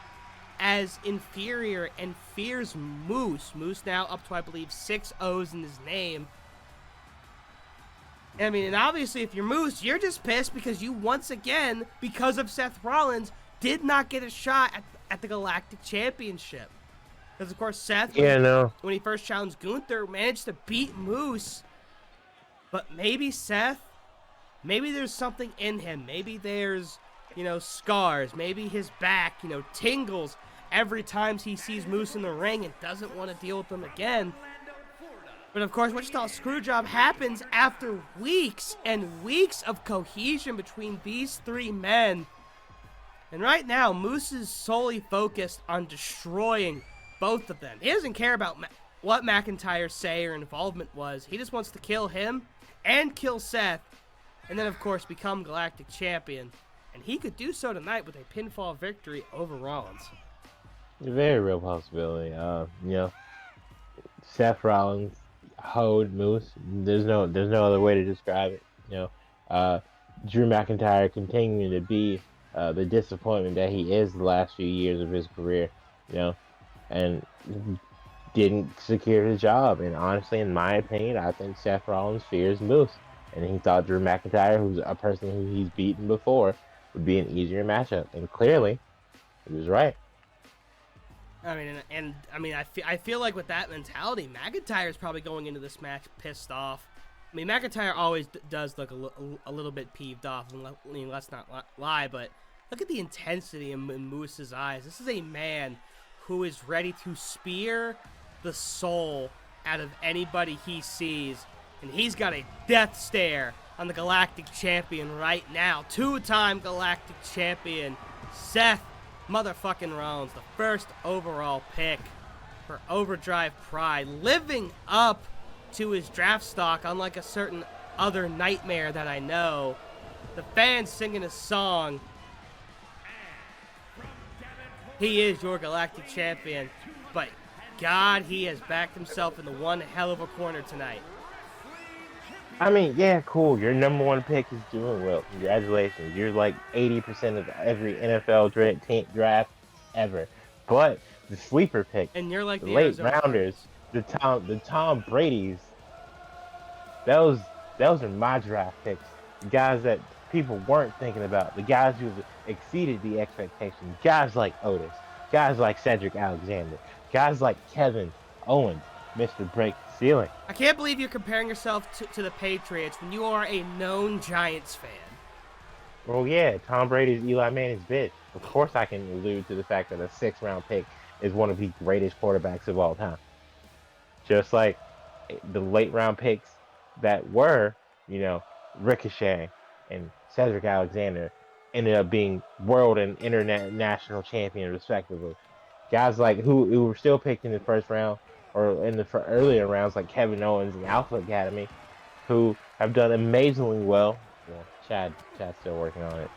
as inferior and fears Moose? Moose now up to, I believe, 6 O's in his name. I mean, and obviously if you're Moose, you're just pissed because you once again, because of Seth Rollins, did not get a shot at the Galactic Championship. Because, of course, Seth, when he first challenged Gunther, managed to beat Moose. But maybe Seth, maybe there's something in him. Maybe there's, you know, scars. Maybe his back, you know, tingles every time he sees Moose in the ring and doesn't want to deal with them again. But of course, Wichita Screwjob happens after weeks and weeks of cohesion between these three men. And right now, Moose is solely focused on destroying both of them. He doesn't care about what McIntyre's say or involvement was. He just wants to kill him and kill Seth, and then of course become Galactic Champion. And he could do so tonight with a pinfall victory over Rollins. A very real possibility. You know, Seth Rollins hoed Moose. There's no other way to describe it. You know, Drew McIntyre continuing to be the disappointment that he is the last few years of his career. You know, and didn't secure his job. And honestly, in my opinion, I think Seth Rollins fears Moose, and he thought Drew McIntyre, who's a person who he's beaten before, would be an easier matchup, and clearly, he was right. I mean, I feel like with that mentality, McIntyre's probably going into this match pissed off. I mean, McIntyre always does look a little bit peeved off, and let's not lie, but look at the intensity in Moose's eyes. This is a man who is ready to spear the soul out of anybody he sees, and he's got a death stare on the Galactic Champion right now. Two-time Galactic Champion, Seth motherfucking Rollins, the first overall pick for Overdrive Pride, living up to his draft stock, unlike a certain other nightmare that I know. The fans singing a song. He is your Galactic Champion, but God, he has backed himself into one hell of a corner tonight. I mean, yeah, cool. Your number one pick is doing well. Congratulations. You're like 80% of every NFL draft ever. But the sleeper pick, and you're like the late rounders, the Tom Brady's, those are my draft picks. The guys that people weren't thinking about. The guys who exceeded the expectations. Guys like Otis. Guys like Cedric Alexander. Guys like Kevin Owens. Mr. Break the Ceiling. I can't believe you're comparing yourself to the Patriots when you are a known Giants fan. Well, yeah, Tom Brady's Eli Manning's bitch. Of course I can allude to the fact that a 6th-round pick is one of the greatest quarterbacks of all time. Just like the late-round picks that were, Ricochet and Cedric Alexander ended up being world and international champion respectively. Guys like who were still picked in the first round or in the earlier rounds, like Kevin Owens and Alpha Academy, who have done amazingly well. Well, Chad's still working on it.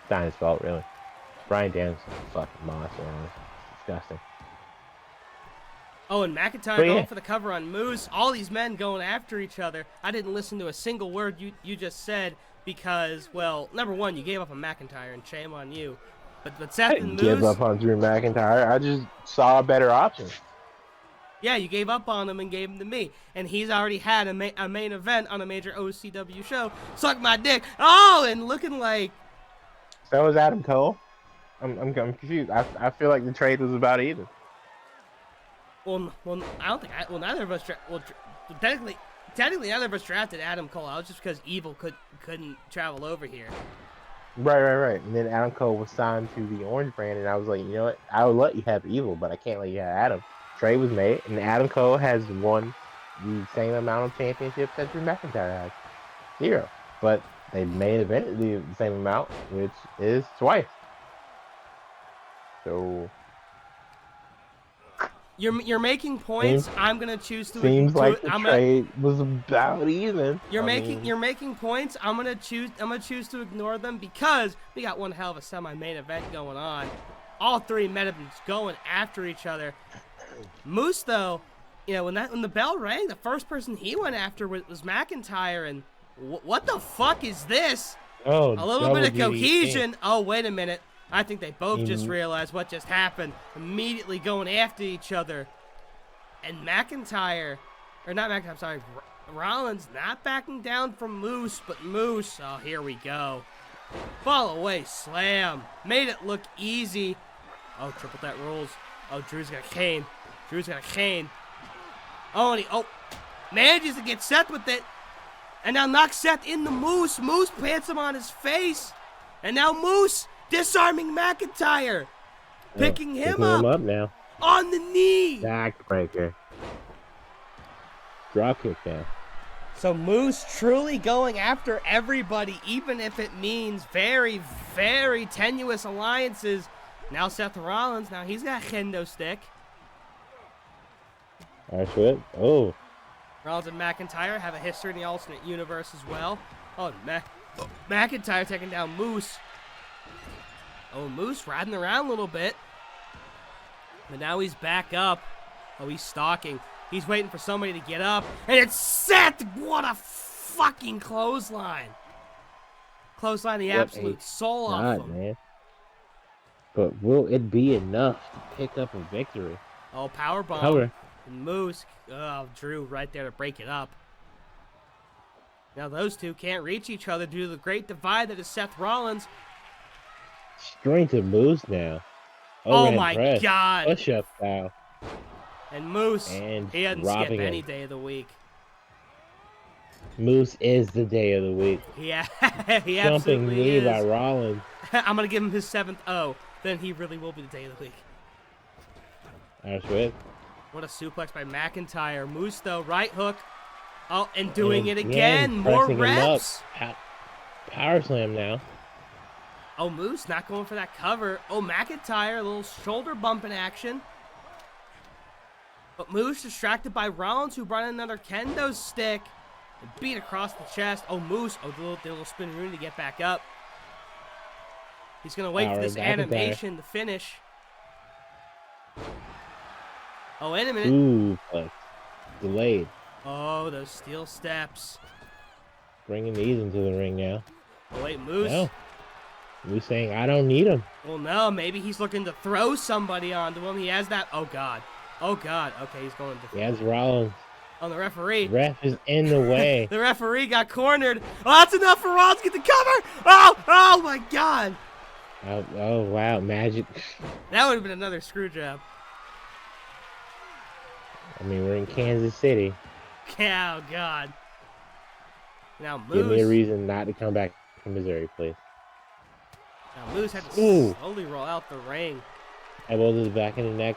It's not his fault, really. Brian Danielson's a fucking monster. It's disgusting. Oh, and McIntyre going for the cover on Moose. All these men going after each other. I didn't listen to a single word you just said because, well, number one, you gave up on McIntyre, and shame on you. But Seth and Moose... I didn't give up on Drew McIntyre. I just saw a better option. Yeah, you gave up on him and gave him to me. And he's already had a main event on a major OCW show. Suck my dick. Oh, and looking like... So is Adam Cole. I'm confused. I feel like the trade was about even. Well, I don't think... neither of us... technically, neither of us drafted Adam Cole. It was just because Evil couldn't travel over here. Right. And then Adam Cole was signed to the Orange brand, and I was like, you know what? I would let you have Evil, but I can't let you have Adam. Trade was made, and Adam Cole has won the same amount of championships that Drew McIntyre has. 0. But they made event the same amount, which is twice. So you're making points. I'm gonna choose to. Seems like the trade was about even. You're making points. I'm gonna choose to ignore them because we got one hell of a semi-main event going on. All three men have been going after each other. Moose, though, when the bell rang, the first person he went after was McIntyre, and what the fuck is this? Oh, a little bit of cohesion. Oh, wait a minute. I think they both just realized what just happened. Immediately going after each other. And Rollins not backing down from Moose, but Moose, oh, here we go. Fall away slam. Made it look easy. Oh, triple threat rules. Oh, Drew's got a cane. Oh, and he manages to get Seth with it. And now knocks Seth in the Moose. Moose plants him on his face. And now Moose disarming McIntyre. Picking him up now. On the knee. Backbreaker. Dropkick now. So Moose truly going after everybody, even if it means very, very tenuous alliances. Now Seth Rollins, now he's got a kendo stick. That's it. Oh. Rollins and McIntyre have a history in the alternate universe as well. Oh, McIntyre taking down Moose. Oh, Moose riding around a little bit. But now he's back up. Oh, he's stalking. He's waiting for somebody to get up. And it's Seth! What a fucking clothesline. Clothesline the absolute soul off him. Man. But will it be enough to pick up a victory? Oh, powerbomb. And Moose. Oh, Drew right there to break it up. Now those two can't reach each other due to the great divide that is Seth Rollins. Strength of Moose now. Oh my God. Push-up style. And Moose, he doesn't skip any day of the week. Moose is the day of the week. Yeah, he Jumping absolutely knee is. by Rollins. I'm going to give him his 7th O. Then he really will be the day of the week. That's it. What a suplex by McIntyre. Moose, though, right hook. Oh, and doing it again. More reps. Power slam now. Oh, Moose not going for that cover. Oh, McIntyre, a little shoulder bump in action. But Moose distracted by Rollins, who brought in another kendo stick. And beat across the chest. Oh, Moose. Oh, the little spin room to get back up. He's going to wait for this animation to finish. Oh, wait a minute. Ooh, delayed. Oh, those steel steps. Bringing these into the ring now. Oh, wait, Moose. No. Moose saying, I don't need him. Well, no, maybe he's looking to throw somebody onto him. He has that. Oh, God. Oh, God. Okay, he's going to. He has Rollins. On the referee. The ref is in the way. The referee got cornered. Oh, that's enough for Rollins to get the cover. Oh, my God. Oh, wow. Magic. That would have been another screw job. I mean, we're in Kansas City. Oh, God. Now Moose. Give me a reason not to come back to Missouri, please. Now Moose had to slowly roll out the ring. Elbow to the back of the neck,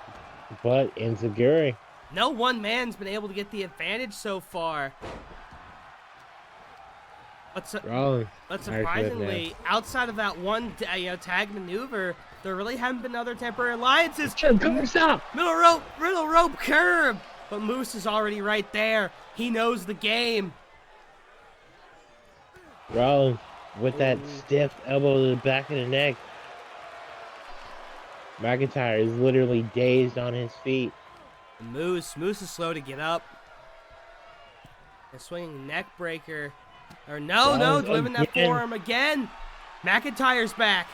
but insecure. No one man's been able to get the advantage so far. But surprisingly, outside of that one tag maneuver, there really haven't been other temporary alliances. Stop! Middle rope curb. But Moose is already right there. He knows the game. Rollins with that stiff elbow to the back of the neck. McIntyre is literally dazed on his feet. Moose is slow to get up. A swinging neck breaker. Or no, delivering that forearm again. McIntyre's back.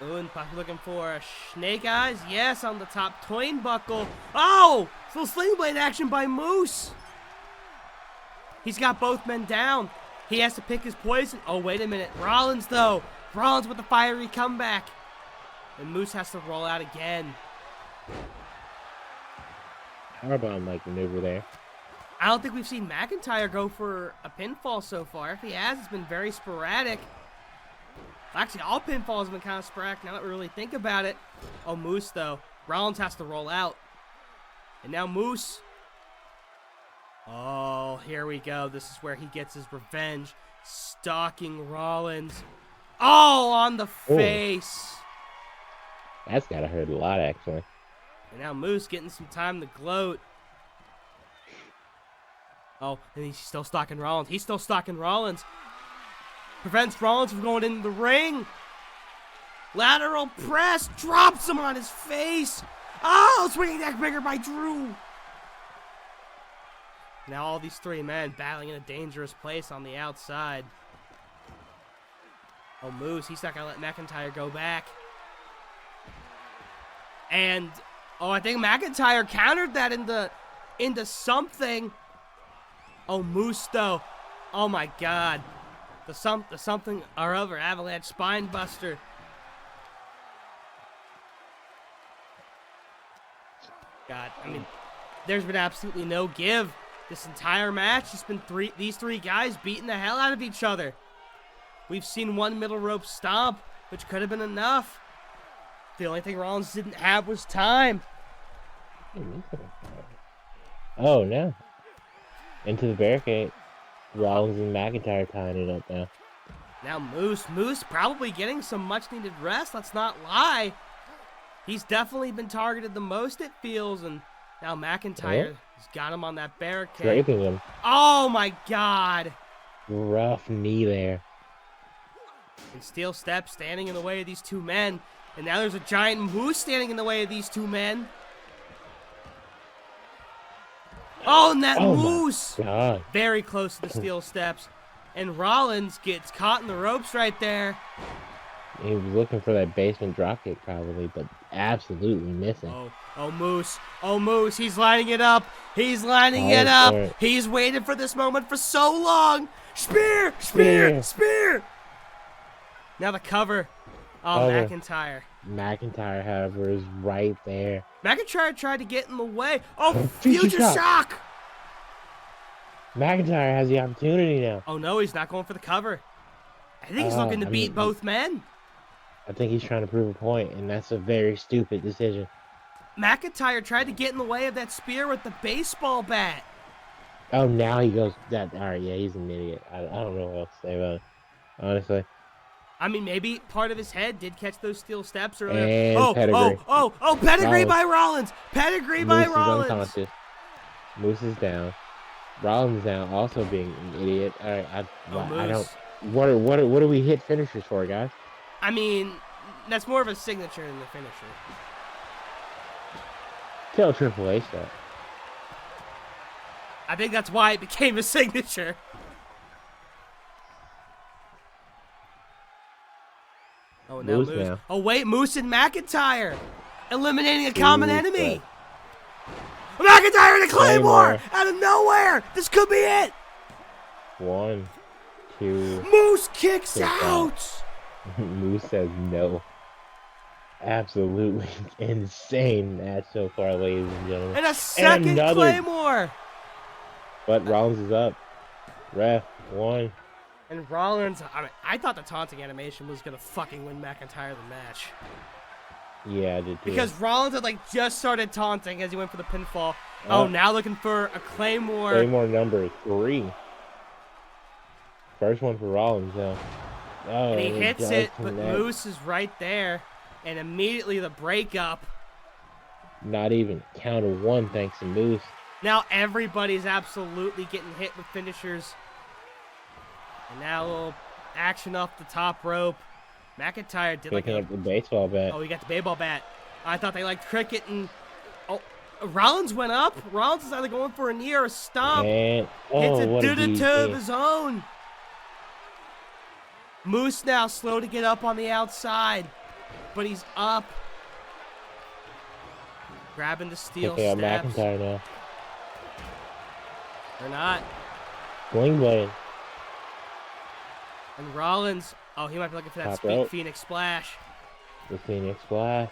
Ooh, and Puck looking for a snake eyes. Yes, on the top turnbuckle. Oh! Little sling blade action by Moose. He's got both men down. He has to pick his poison. Oh, wait a minute. Rollins, though. Rollins with the fiery comeback. And Moose has to roll out again. Powerbomb-like maneuver there. I don't think we've seen McIntyre go for a pinfall so far. If he has, it's been very sporadic. Actually, all pinfalls have been kind of sporadic now that we really think about it. Oh, Moose, though. Rollins has to roll out. And now Moose. Oh, here we go. This is where he gets his revenge. Stalking Rollins. Oh, on the face. That's gotta hurt a lot, actually. And now Moose getting some time to gloat. Oh, and he's still stalking Rollins. He's still stalking Rollins. Prevents Rollins from going into the ring. Lateral press. Drops him on his face. Oh, swinging neckbreaker by Drew. Now all these three men battling in a dangerous place on the outside. Oh, Moose, he's not going to let McIntyre go back. And, oh, I think McIntyre countered that into something. Oh, Moose, though. Oh, my God. The something or other avalanche spine buster. God, I mean, there's been absolutely no give. This entire match, it's been these three guys beating the hell out of each other. We've seen one middle rope stomp, which could have been enough. The only thing Rollins didn't have was time. Oh, no. Into the barricade. Rollins and McIntyre tying it up now. Now Moose probably getting some much-needed rest. Let's not lie. He's definitely been targeted the most, it feels, and now McIntyre has got him on that barricade. Scraping him. Oh, my God. Rough knee there. And steel steps standing in the way of these two men. And now there's a giant Moose standing in the way of these two men. Oh, and that Moose. God. Very close to the steel steps. And Rollins gets caught in the ropes right there. He was looking for that basement dropkick probably, but absolutely missing. Oh, Moose. Oh, Moose. He's lining it up. He's lining it up. He's waited for this moment for so long. Spear! Spear! Spear! Now the cover. Oh, McIntyre. McIntyre, however, is right there. McIntyre tried to get in the way. Oh, future shock! McIntyre has the opportunity now. Oh, no, he's not going for the cover. I think he's looking to beat both men. I think he's trying to prove a point, and that's a very stupid decision. McIntyre tried to get in the way of that spear with the baseball bat. Oh, now he goes that. All right, yeah, he's an idiot. I don't know what else to say about it, honestly. I mean, maybe part of his head did catch those steel steps earlier. And pedigree. Pedigree by Rollins. Pedigree by Rollins. Moose is unconscious. Moose is down. Rollins now also being an idiot. All right, I don't. What do we hit finishers for, guys? I mean, that's more of a signature than the finisher. Tell Triple H that. I think that's why it became a signature. Oh, now Moose. Now. Oh, wait, Moose and McIntyre eliminating a common enemy. McIntyre and a Claymore out of nowhere. This could be it. 1, 2. Moose kicks out. Moose says no. Absolutely insane match so far, ladies and gentlemen. And a second Claymore. But Rollins is up. Ref, 1. And Rollins, I thought the taunting animation was going to fucking win McIntyre the match. Yeah, I did too. Because Rollins had, like, just started taunting as he went for the pinfall. Oh, now looking for a Claymore. Claymore number 3. First one for Rollins, though. Oh, and he hits it, but connect. Moose is right there. And immediately the breakup. Not even count of 1 thanks to Moose. Now everybody's absolutely getting hit with finishers. And now a little action off the top rope. McIntyre did Picking up the baseball bat. Oh, he got the baseball bat. I thought they liked cricket and... Oh, Rollins went up. Rollins is either going for a knee or a stomp. And, it's a what do-do-to of his own. Moose now slow to get up on the outside. But he's up. Grabbing the steel steps. McIntyre now. Or not. Bling bling. And Rollins, oh, he might be looking for that Phoenix Splash. The Phoenix Splash.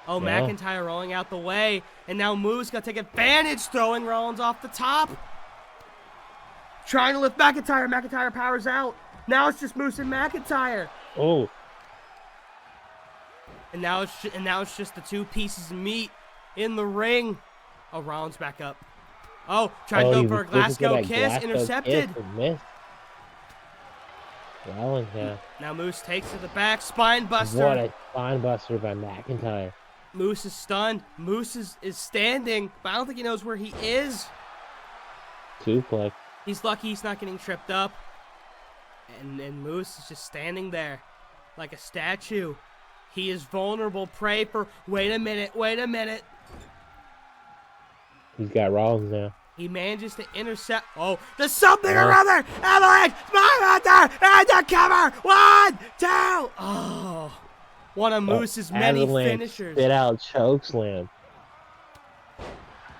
Oh, no. McIntyre rolling out the way. And now Moose got to take advantage, throwing Rollins off the top. Trying to lift McIntyre. McIntyre powers out. Now it's just Moose and McIntyre. Oh. And now it's just the 2 pieces of meat in the ring. Oh, Rollins back up. Oh, tried to go for a Glasgow kiss. Intercepted. Rollins, yeah. Now Moose takes to the back. Spine buster. What a spine buster by McIntyre. Moose is stunned. Moose is standing, but I don't think he knows where he is. Suplex. He's lucky he's not getting tripped up. And Moose is just standing there like a statue. He is vulnerable prey for, wait a minute. He's got Rollins now. He manages to intercept. Oh, there's something or other. Avalanche, Spine Buster, and the cover. 1, 2. Oh, one of Moose's many finishers. Spit out chokeslam.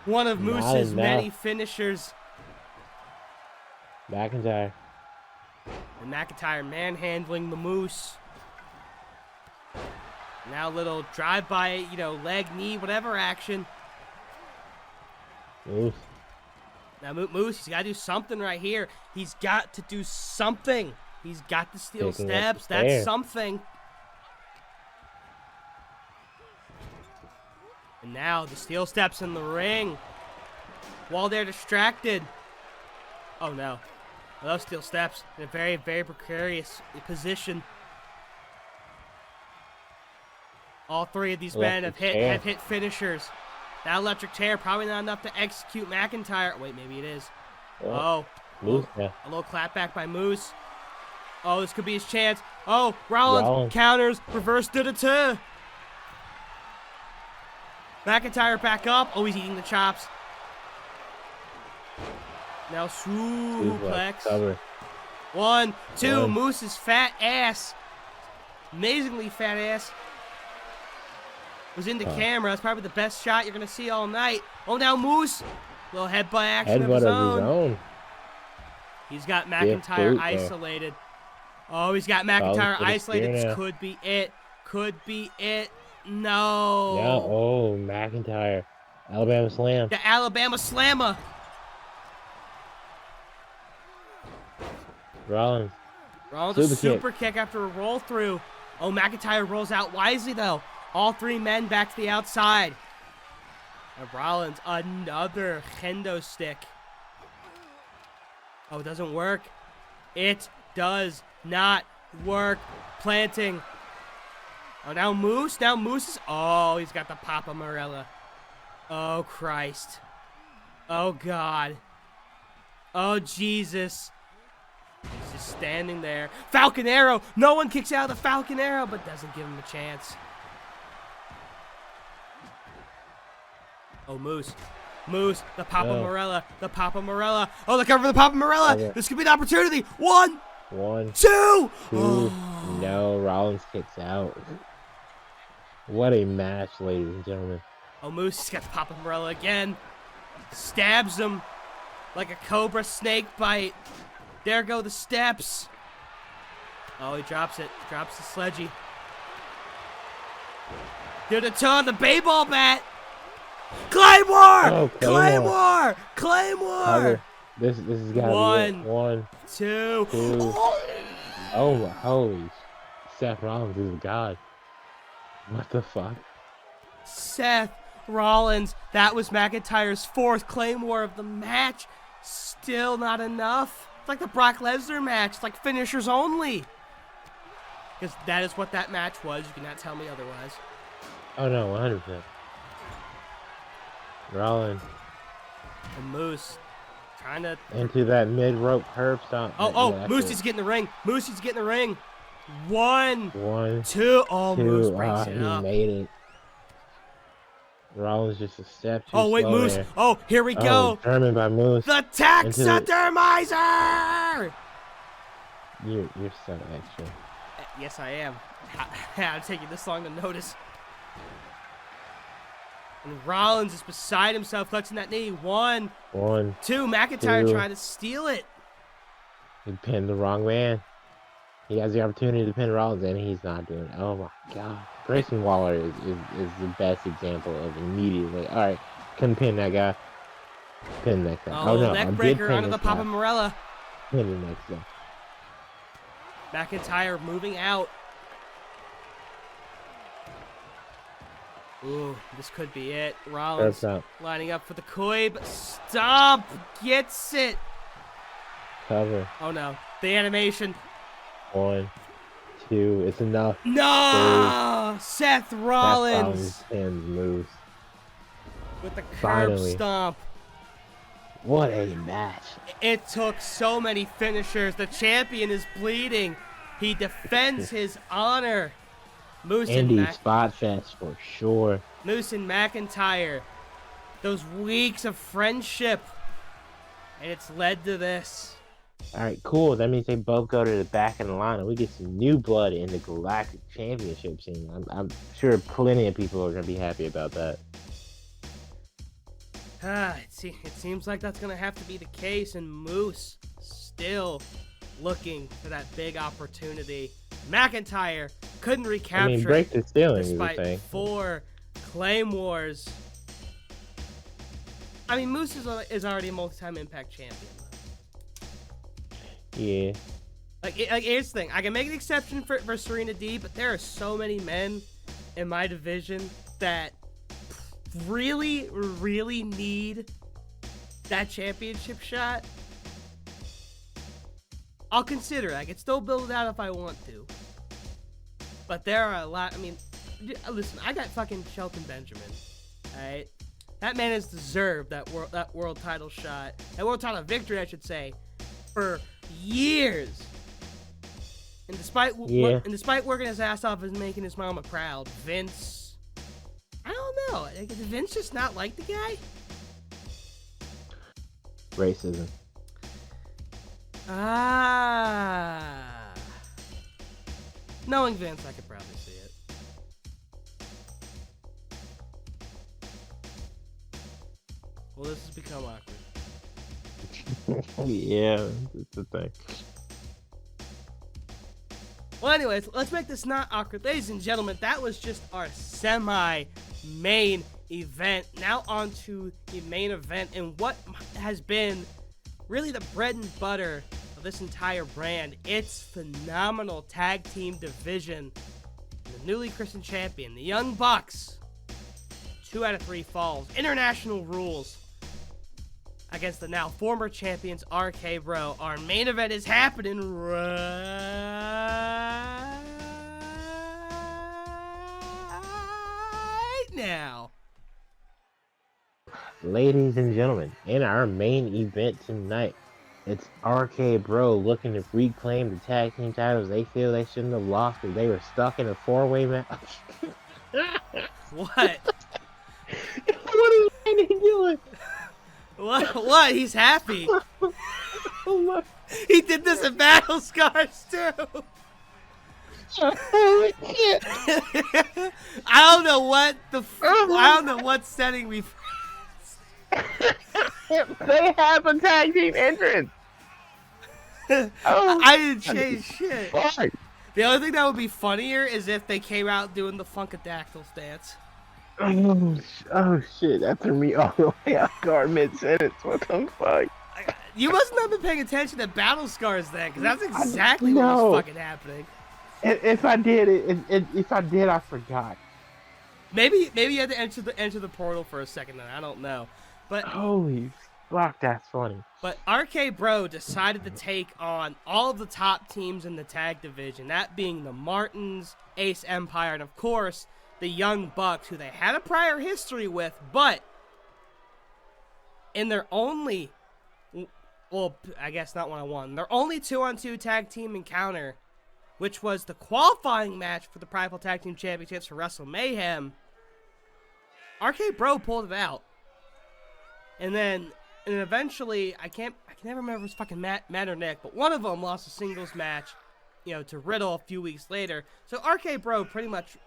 One of Moose's many finishers. McIntyre. And McIntyre manhandling the Moose. Now a little drive-by, leg, knee, whatever action. Moose. Now Moose, he's got to do something right here. He's got to do something. He's got the steel steps. That's something. And now the steel steps in the ring. While they're distracted. Oh no. Those steel steps in a very, very precarious position. All 3 of these men have hit finishers. That electric chair probably not enough to execute McIntyre. Wait, maybe it is. Moose, a little clapback by Moose. Oh, this could be his chance. Oh, Rollins counters, reverse do-do-to. McIntyre back up. Oh, he's eating the chops. Now suplex. 1, 2. Moose's fat ass. Amazingly fat ass. Was in the camera. That's probably the best shot you're going to see all night. Oh, now Moose. Little headbutt action of his own. He's got McIntyre isolated. Oh, he's got McIntyre isolated. This could be it. No. No. Oh, McIntyre. Alabama Slam. The Alabama Slammer. Rollins. A super kick after a roll through. Oh, McIntyre rolls out wisely, though. All 3 men back to the outside. And Rollins, another kendo stick. Oh, it doesn't work. It does not work. Planting. Oh, now Moose. Is... Oh, he's got the Papa Morella. Oh, Christ. Oh, God. Oh, Jesus. He's just standing there. Falcon Arrow. No one kicks out of the Falcon Arrow, but doesn't give him a chance. Oh, Moose, the Papa Morella. Oh, the cover for the Papa Morella. This could be an opportunity. 1, 2. No, Rollins kicks out. What a match, ladies and gentlemen. Oh, Moose has got the Papa Morella again. Stabs him like a cobra snake bite. There go the steps. Oh, he drops it. Drops the sledgy. Did a toe on the baseball bat. Claymore! Oh, Claymore! Claymore! This has got to be One. it. 1, Two. 2. Oh my, holy. Seth Rollins is God. What the fuck? Seth Rollins. That was McIntyre's 4th Claymore of the match. Still not enough. It's like the Brock Lesnar match. It's like finishers only. Because that is what that match was. You cannot tell me otherwise. Oh no, 100%. Rollins And Moose trying to... into that mid-rope curb stomp. Oh, Moose needs to get in the ring. Moose needs to get in the ring. 1, 2. 2. Moose breaks it He up. made it. Rollins just a step too Oh, wait, slow Moose. there. Oh, here we go. German by Moose. The taxidermizer! You're so extra. Yes, I am. I'm taking this long to notice. And Rollins is beside himself, clutching that knee. 1, 1, 2. McIntyre 2. trying to steal it. He pinned the wrong man. He has the opportunity to pin Rollins, and he's not doing it. Oh my God. Grayson Waller is the best example of immediately. All right, couldn't pin that guy. Pin next guy. Oh no, neck breaker onto the Papa Morella. Pin the next guy. McIntyre moving out. Ooh, this could be it. Rollins lining up for the Koib. Stomp! Gets it! Cover. Oh no. The animation. 1, 2. It's enough. No! Seth Rollins. Pins Moose. With the curb stomp. What a match. It took so many finishers. The champion is bleeding. He defends his honor. Moose Indy spot fest for sure. Moose and McIntyre. Those weeks of friendship. And it's led to this. All right, cool. That means they both go to the back of the line, and we get some new blood in the Galactic Championship scene. I'm sure plenty of people are going to be happy about that. It seems like that's going to have to be the case, and Moose still looking for that big opportunity. McIntyre couldn't recapture break the ceiling, despite 4 Claymores. Moose is already a multi-time Impact champion. Yeah. Like here's the thing. I can make an exception for Serena D, but there are so many men in my division that really, really need that championship shot. I'll consider it. I can still build it out if I want to. But there are a lot. Listen, I got fucking Shelton Benjamin. Alright? That man has deserved that world title shot. That world title victory, I should say, for years. And despite working his ass off and making his mama proud, Vince, I don't know. Did Vince just not like the guy? Racism. Knowing Vince, I could probably see it. Well, this has become awkward. Yeah, it's the thing. Well, anyways, let's make this not awkward. Ladies and gentlemen, that was just our semi-main event. Now on to the main event and what has been really the bread and butter of this entire brand. It's phenomenal tag team division. The newly christened champion, the Young Bucks. 2 out of 3 falls. International rules against the now former champions RKBRO. Our main event is happening right now. Ladies and gentlemen, in our main event tonight, it's RK-Bro looking to reclaim the tag team titles they feel they shouldn't have lost because they were stuck in a 4-way match. What? What is Randy doing? What? He's happy. He did this in Battle Scars too. I don't know what I don't know what setting we've. They have a tag team entrance. I didn't change shit. Fuck. The only thing that would be funnier is if they came out doing the Funkadactyls dance. Oh shit, that threw me all the way off guard mid-sentence. What the fuck? You must not have been paying attention to Battle Scars then, because that's exactly what was fucking happening. If I did, I forgot. Maybe you had to enter the portal for a second then. I don't know. But holy fuck, that's funny. But RK-Bro decided to take on all of the top teams in the tag division, that being the Martins, Ace Empire, and of course, the Young Bucks, who they had a prior history with, but in their only, well, I guess not one-on-one, their only 2-on-2 tag team encounter, which was the qualifying match for the Prideful Tag Team Championships for Wrestle Mayhem, RK-Bro pulled it out. And then eventually, I can never remember if it was fucking Matt or Nick, but one of them lost a singles match, to Riddle a few weeks later. So RK-Bro pretty much,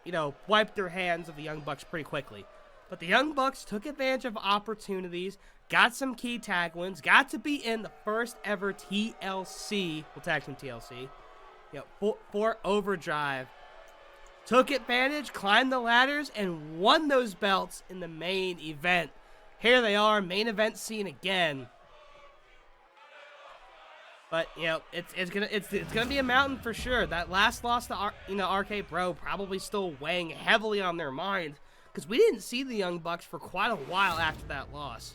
wiped their hands of the Young Bucks pretty quickly. But the Young Bucks took advantage of opportunities, got some key tag wins, got to be in the first ever TLC, well, tag team TLC, for Overdrive. Took advantage, climbed the ladders, and won those belts in the main event. Here they are, main event scene again. But it's gonna be a mountain for sure. That last loss to RK-Bro probably still weighing heavily on their minds, because we didn't see the Young Bucks for quite a while after that loss.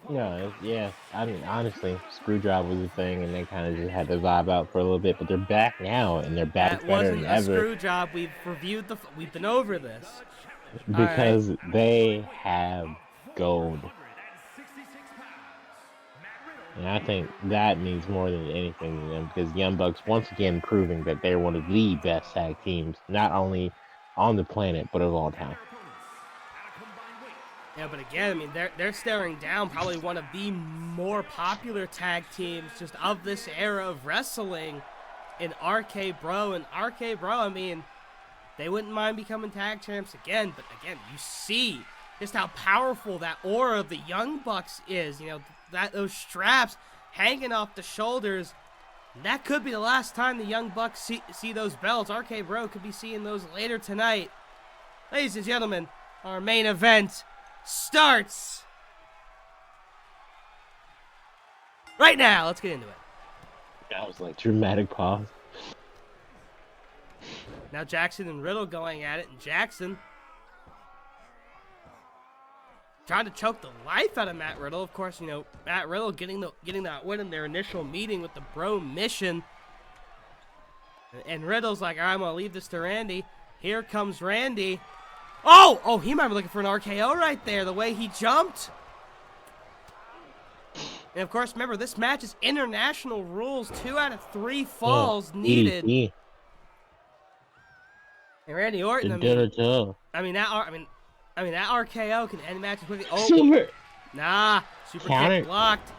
No, yeah. I mean, honestly, Screwjob was a thing, and they kind of just had to vibe out for a little bit. But they're back now, and they're back better than ever. That wasn't a Screwjob. We've been over this. Because they have gold. And I think that means more than anything to them, because Young Bucks once again proving that they're one of the best tag teams, not only on the planet, but of all time. Yeah, but again, I mean, they're staring down probably one of the more popular tag teams just of this era of wrestling in RK-Bro. And RK-Bro, I mean, they wouldn't mind becoming tag champs again, but again, you see just how powerful that aura of the Young Bucks is. Those straps hanging off the shoulders. That could be the last time the Young Bucks see those belts. RK-Bro could be seeing those later tonight. Ladies and gentlemen, our main event starts right now. Let's get into it. That was like dramatic pause. Now Jackson and Riddle going at it, and Jackson trying to choke the life out of Matt Riddle. Of course, Matt Riddle getting that win in their initial meeting with the Bro Mission. And Riddle's like, all right, I'm going to leave this to Randy. Here comes Randy. Oh, he might be looking for an RKO right there, the way he jumped. And, of course, remember, this match is international rules. 2 out of 3 falls needed. And Randy Orton, that RKO can end matches quickly. Oh, super kick blocked.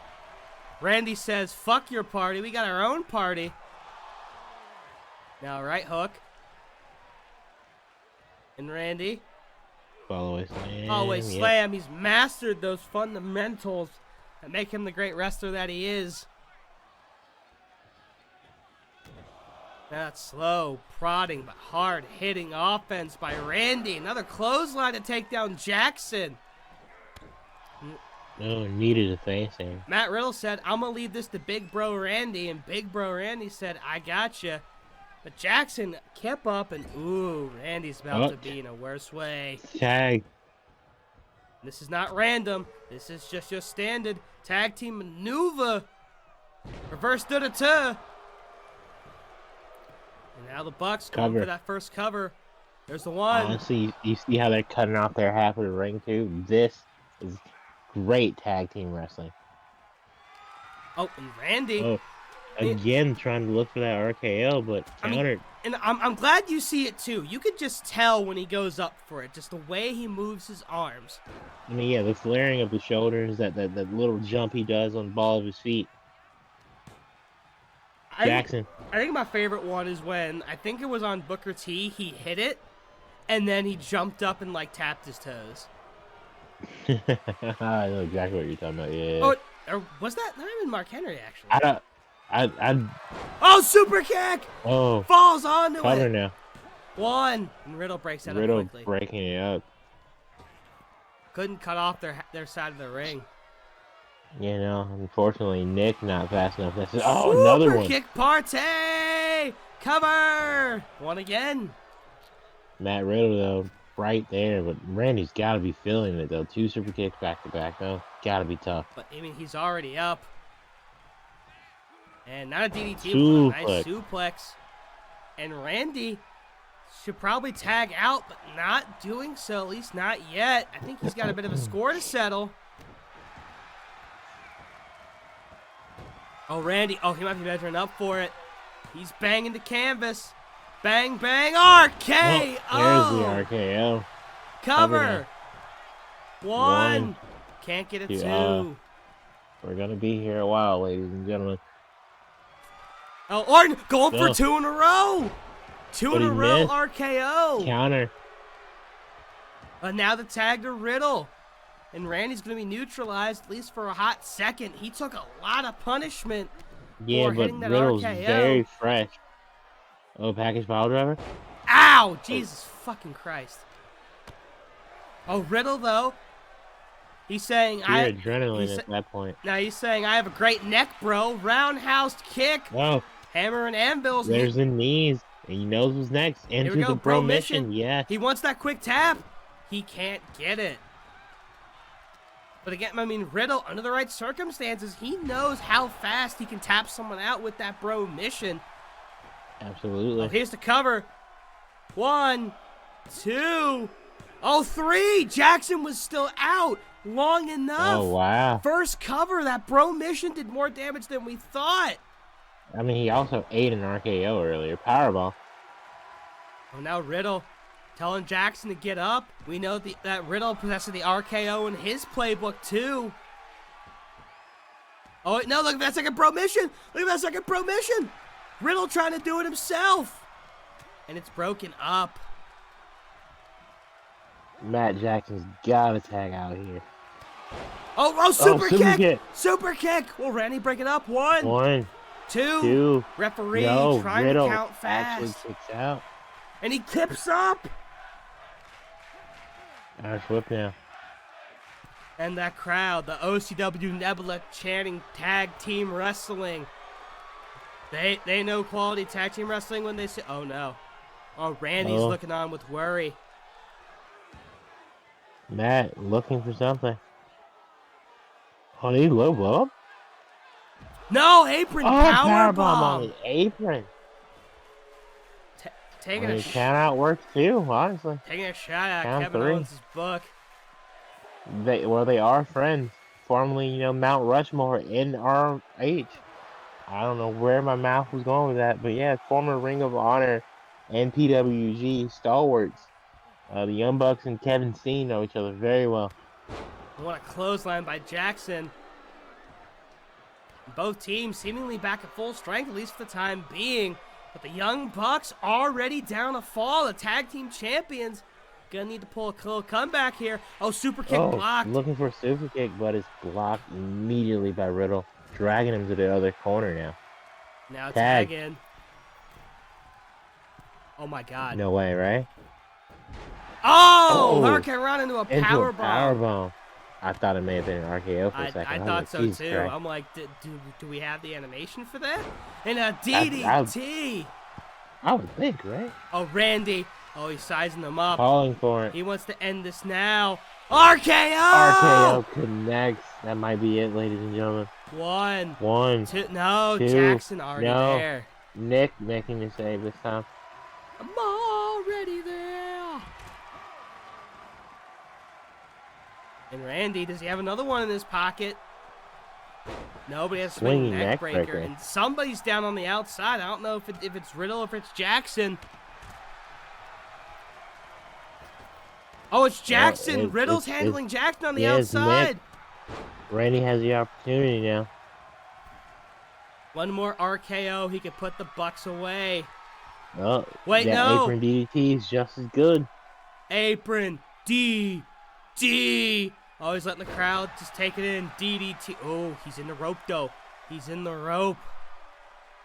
Randy says, fuck your party. We got our own party. Now, right hook. And Randy. Always slam. Always slam. He's mastered those fundamentals that make him the great wrestler that he is. That slow, prodding, but hard-hitting offense by Randy. Another clothesline to take down Jackson. No, needed a face him. Matt Riddle said, I'm going to leave this to Big Bro Randy. And Big Bro Randy said, I got you. But Jackson kept up, and Randy's about to be in a worse way. Tag. This is not random. This is just your standard tag team maneuver. Reverse da-da-ta. And now the Bucks going for that first cover. There's the one. Honestly, you see how they're cutting off their half of the ring, too? This is great tag team wrestling. Oh, and Randy. Oh, again, trying to look for that RKO, but countered. And I'm glad you see it, too. You could just tell when he goes up for it, just the way he moves his arms. I mean, yeah, the flaring of the shoulders, that little jump he does on the ball of his feet. Jackson. I think my favorite one is when, I think it was on Booker T, he hit it, and then he jumped up and, tapped his toes. I know exactly what you're talking about, yeah. Oh, or was that not even Mark Henry, actually? I Oh, super kick! oh Falls onto cover it. now. One. And Riddle breaks that up Riddle quickly. breaking it up. Couldn't cut off their side of the ring. You know, unfortunately, Nick not fast enough. That's another Super one. kick party! Cover! One again. Matt Riddle though, right there, but Randy's got to be feeling it though. 2 super kicks back to back though, got to be tough. But I mean, he's already up. And not a DDT, but a nice suplex. And Randy should probably tag out, but not doing so, at least not yet. I think he's got a bit of a score to settle. Oh, Randy. Oh, he might be measuring up for it. He's banging the canvas. Bang, bang. RKO. There's the RKO. Cover. One. Can't get a 2. We're going to be here a while, ladies and gentlemen. Oh, Orton going for 2 in a row. 2 in a row, missed. RKO. Counter. Now the tag to Riddle. And Randy's going to be neutralized, at least for a hot second. He took a lot of punishment Yeah, for but hitting that Riddle's RKO. very fresh. Oh, package pile driver? Ow! Jesus fucking Christ. Oh, Riddle, though. He's saying Pure adrenaline at that point. Now he's saying, I have a great neck, bro. Roundhouse kick. Oh, Hammer and anvils. there's the knees. And he knows what's next. Here Into we go, the bro bro mission. mission. Yeah. He wants that quick tap. He can't get it. But again, I mean, Riddle, under the right circumstances, he knows how fast he can tap someone out with that bro mission. Absolutely. Oh, here's the cover. 1, 2, 3. Jackson was still out long enough. Oh, wow. First cover. That bro mission did more damage than we thought. I mean, he also ate an RKO earlier. Powerball. Oh, now Riddle telling Jackson to get up. We know that Riddle possesses the RKO in his playbook, too. Oh, wait, no, look at that second bro mission. Look at that second bro mission. Riddle trying to do it himself. And it's broken up. Matt Jackson's got to tag out here. Oh, super super kick. Super kick. Will Randy break it up? 1, 2. Referee trying Riddle to count fast. actually kicks out. And he tips up. Irish whip now. And that crowd, the OCW Nebula chanting tag team wrestling. They know quality tag team wrestling when they say, oh no. Oh, Randy's looking on with worry. Matt looking for something. Oh, he low blow up? No, apron powerbomb on the apron. Taking I mean, a count out works too, honestly. taking a shot at Count Kevin 3. Owens' book. They are friends. Formerly, Mount Rushmore in RH. I don't know where my mouth was going with that, but yeah, former Ring of Honor and PWG stalwarts. The Young Bucks and Kevin Steen know each other very well. What a clothesline by Jackson. Both teams seemingly back at full strength, at least for the time being. But the Young Bucks already down a fall. The tag team champions gonna need to pull a little comeback here. Oh, super kick blocked. Looking for a super kick, but it's blocked immediately by Riddle, dragging him to the other corner now. Now tag in. Oh my God. No way, right? Oh, Hurricane run into a power bomb. I thought it may have been an RKO for a second. I thought so too. Christ. I'm like, do we have the animation for that? And a DDT. I would think, right? Oh, Randy. Oh, he's sizing them up. Calling for it. He wants to end this now. RKO! RKO connects. That might be it, ladies and gentlemen. 1, 2. No, Jackson already there. Nick making the save this time. I'm already there. And Randy, does he have another one in his pocket? No, but he has a swinging neck breaker. And somebody's down on the outside. I don't know if it's Riddle or if it's Jackson. Oh, it's Jackson. Riddle's handling Jackson on the outside. Randy has the opportunity now. One more RKO. He could put the Bucks away. Oh, wait, no. Apron DDT is just as good. Apron DDT. Oh, he's letting the crowd just take it in. DDT. Oh, he's in the rope, though. He's in the rope.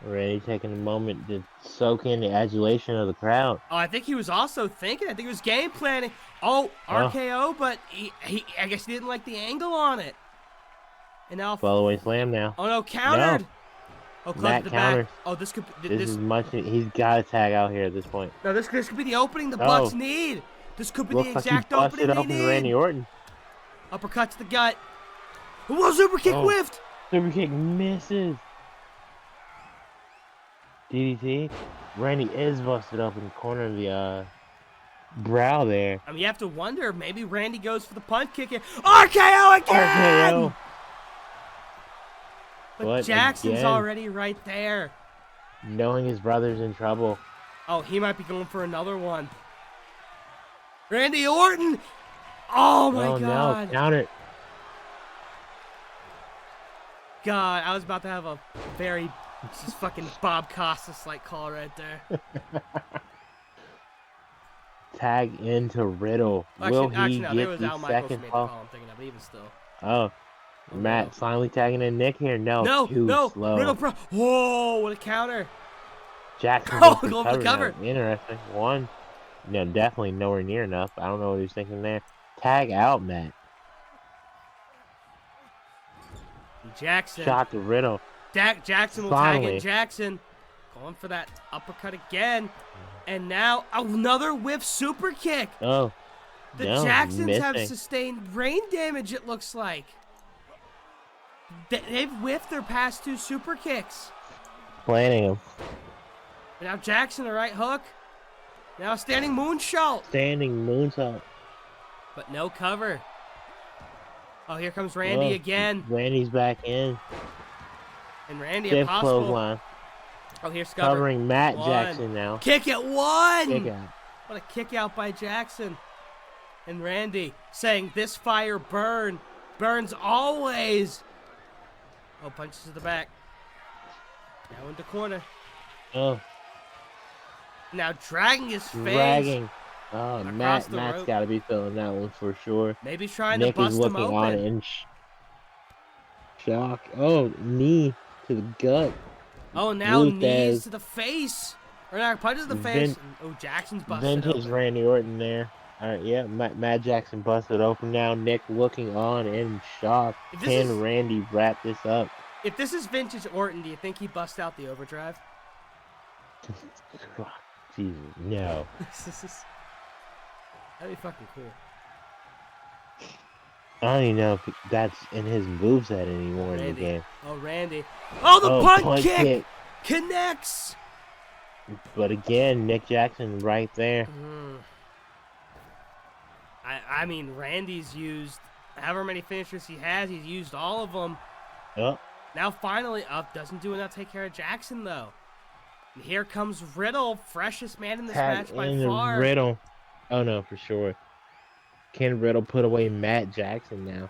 Randy taking a moment to soak in the adulation of the crowd. Oh, I think he was also thinking. I think he was game planning. Oh, RKO, but I guess he didn't like the angle on it. And now Fall away slam now. Oh no, countered. No. Oh, close Matt to the counters. back. Oh, this could This is much. He's got to tag out here at this point. No, this could be the opening the Bucks need. This could be Looks the like he exact busted opening open they need. Randy Orton. Uppercut to the gut. Whoa, super kick whiffed. Super kick misses. DDT. Randy is busted up in the corner of the brow there. I mean, you have to wonder. Maybe Randy goes for the punt kick here. RKO again. RKO. But Jackson's already right there. Knowing his brother's in trouble. Oh, he might be going for another one. Randy Orton. Oh my God. No, counter. God, I was about to have a very just fucking Bob Costas-like call right there. Tag into Riddle. Will he get the second call? I'm thinking of, even still. Oh. Matt finally tagging in Nick here. No, too slow. Riddle whoa, what a counter. Jackson going for the cover. Interesting. One. No, definitely nowhere near enough. I don't know what he was thinking there. Tag out, Matt. Jackson. Shot to Riddle. Jackson will tag in Jackson. Going for that uppercut again. And now another whiff super kick. Oh. The Jacksons have sustained brain damage, it looks like. They've whiffed their past two super kicks. Planning them. Now Jackson, a right hook. Now a standing moonsault. Standing moonsault. But no cover. Oh, here comes Randy again. Randy's back in. And Randy, Fifth impossible. Clothesline. Oh, here's cover. Covering Matt Jackson now. Kick at one. Kick out. What a kick out by Jackson. And Randy saying, "This fire burns always." Oh, punches to the back. Now into corner. Oh. Now dragging his face. Dragging. Oh, Matt's rope. got to be feeling that one for sure. Maybe he's trying Nick to bust is him looking open. on in shock. Oh, knee to the gut. Oh, now knees to the face. Or not, punch to the face. Oh, Jackson's busted Vintage open. Randy Orton there. All right, yeah, Matt Jackson busted open now. Nick looking on in shock. Can Randy wrap this up? If this is vintage Orton, do you think he busts out the overdrive? Jesus, no. That'd be fucking cool. I don't even know if that's in his moveset anymore in the game. Oh, Randy. Oh, the punt kick connects. But again, Nick Jackson right there. I mean, Randy's used however many finishers he has. He's used all of them. Oh. Now finally up. Doesn't do enough to take care of Jackson, though. And here comes Riddle, freshest man in this match by far. Riddle. Oh, no, for sure. Can Riddle put away Matt Jackson now?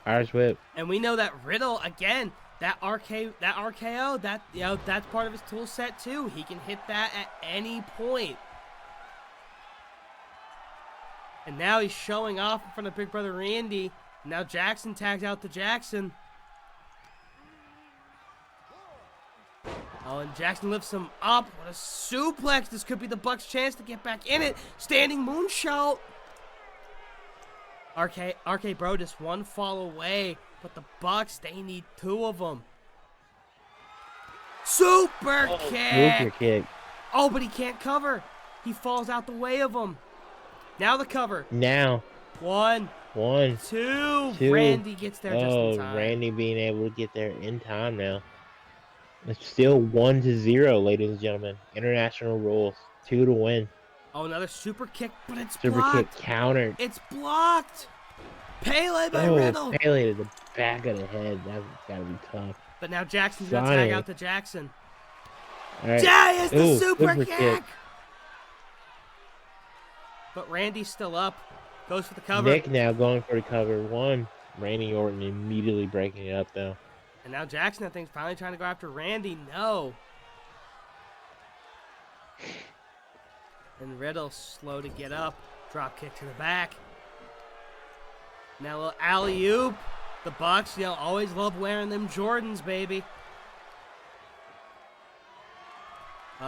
Irish whip. And we know that Riddle, again, that RKO, that's part of his tool set too. He can hit that at any point. And now he's showing off in front of Big Brother Randy. Now Jackson tags out to Jackson. Oh, and Jackson lifts him up. What a suplex. This could be the Bucks' chance to get back in it. Standing moonsault. RK-Bro just one fall away. But the Bucks, they need two of them. Super kick. Super kick. Oh, but he can't cover. He falls out the way of him. Now the cover. Now. One. Two. Randy gets there just in time. Randy being able to get there in time now. It's still 1-0, ladies and gentlemen. International rules. 2 to win. Oh, another super kick, but it's blocked. Super kick countered. It's blocked. Pele by Riddle. Pele to the back of the head. That's got to be tough. But now Jackson's going to tag out to Jackson. All right. It's the super kick. But Randy's still up. Goes for the cover. Nick now going for the cover. One. Randy Orton immediately breaking it up, though. And now Jackson, I think, is finally trying to go after Randy. No. And Riddle slow to get up. Drop kick to the back. Now a little alley-oop. The Bucks, always love wearing them Jordans, baby.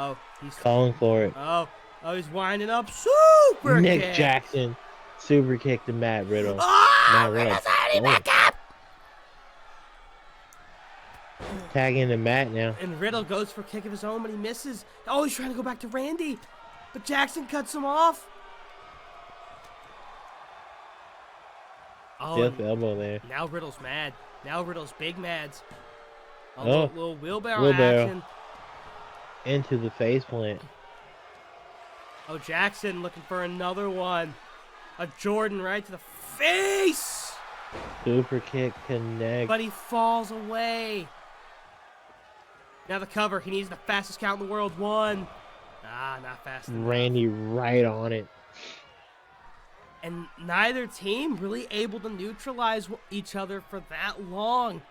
Oh, he's calling for it. Oh, he's winding up. Super Nick kick. Jackson, super kick to Matt Riddle. Oh, Matt Riddle's already back up. Tagging to Matt now. And Riddle goes for a kick of his own, but he misses. Oh, he's trying to go back to Randy, but Jackson cuts him off. Oh, Stiff elbow there. now Riddle's mad. Now Riddle's big mads. A Oh, little wheelbarrow action. Into the face plant. Oh, Jackson looking for another one. A Jordan right to the face. Super kick connect. But he falls away. Now the cover. He needs the fastest count in the world. 1. Not fast enough. Randy right on it. And neither team really able to neutralize each other for that long.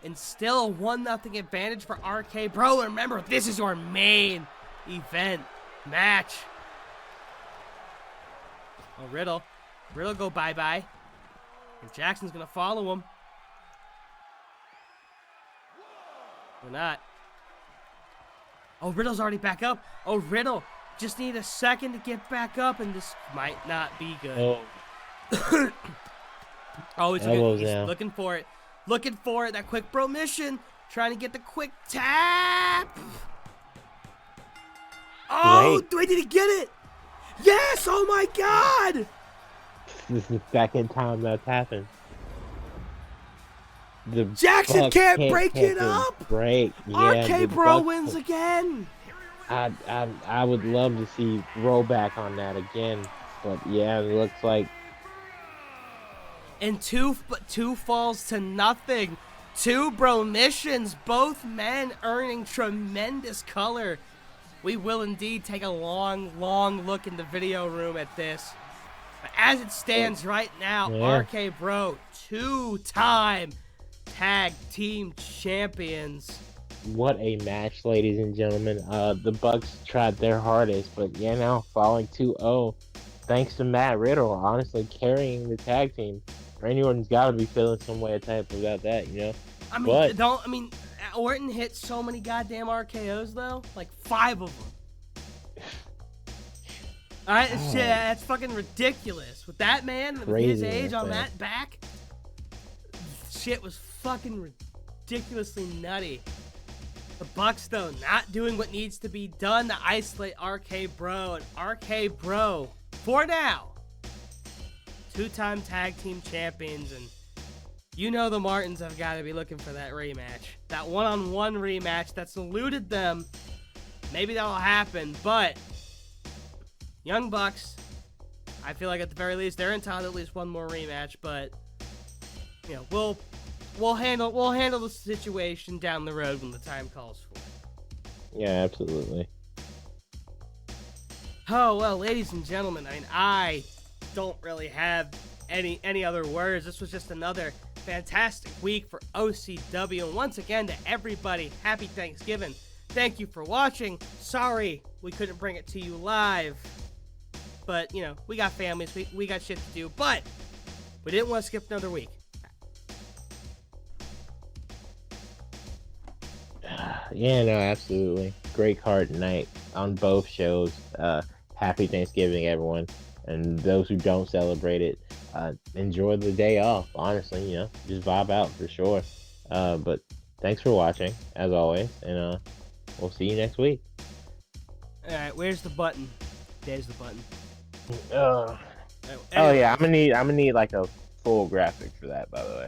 And still a 1-0 advantage for RK-Bro. And remember, this is our main event match. Oh, Riddle. Riddle go bye-bye. And Jackson's going to follow him. Or not. Oh, Riddle's already back up. Oh, Riddle just need a second to get back up, and this might not be good. Oh, he's looking for it. Looking for it. That quick bro mission. Trying to get the quick tap. Oh, wait, did he get it? Yes! Oh, my God! This is the second time that's happened. Jackson can't break it up. Yeah, RK-Bro wins again. I would love to see rollback on that again, but yeah, it looks like. And two falls to nothing. 2 bro missions, both men earning tremendous color. We will indeed take a long look in the video room at this. But as it stands right now, RK-Bro, 2-time tag team champions. What a match, ladies and gentlemen. The Bucks tried their hardest, but falling 2-0. Thanks to Matt Riddle, honestly carrying the tag team. Randy Orton's got to be feeling some way of type about that, Orton hit so many goddamn RKOs though, like 5 of them. Alright, shit, that's fucking ridiculous. With that man, with his age on that back, shit was fucking ridiculously nutty. The Bucks, though, not doing what needs to be done to isolate RK-Bro. And RK-Bro, for now, 2-time tag team champions. And you know the Martins have got to be looking for that rematch. That one-on-one rematch that's eluded them. Maybe that'll happen, but Young Bucks, I feel like at the very least, they're entitled to at least one more rematch, but we'll handle the situation down the road when the time calls for it. Yeah, absolutely. Oh well, ladies and gentlemen, I don't really have any other words. This was just another fantastic week for OCW, and once again to everybody, happy Thanksgiving. Thank you for watching. Sorry we couldn't bring it to you live, but we got families, we got shit to do, but we didn't want to skip another week. Yeah, no, absolutely. Great card tonight on both shows. Happy Thanksgiving, everyone. And those who don't celebrate it, enjoy the day off. Honestly, just vibe out for sure. But thanks for watching, as always. And we'll see you next week. Alright, where's the button? There's the button. Oh yeah, I'm gonna need like a full graphic for that, by the way.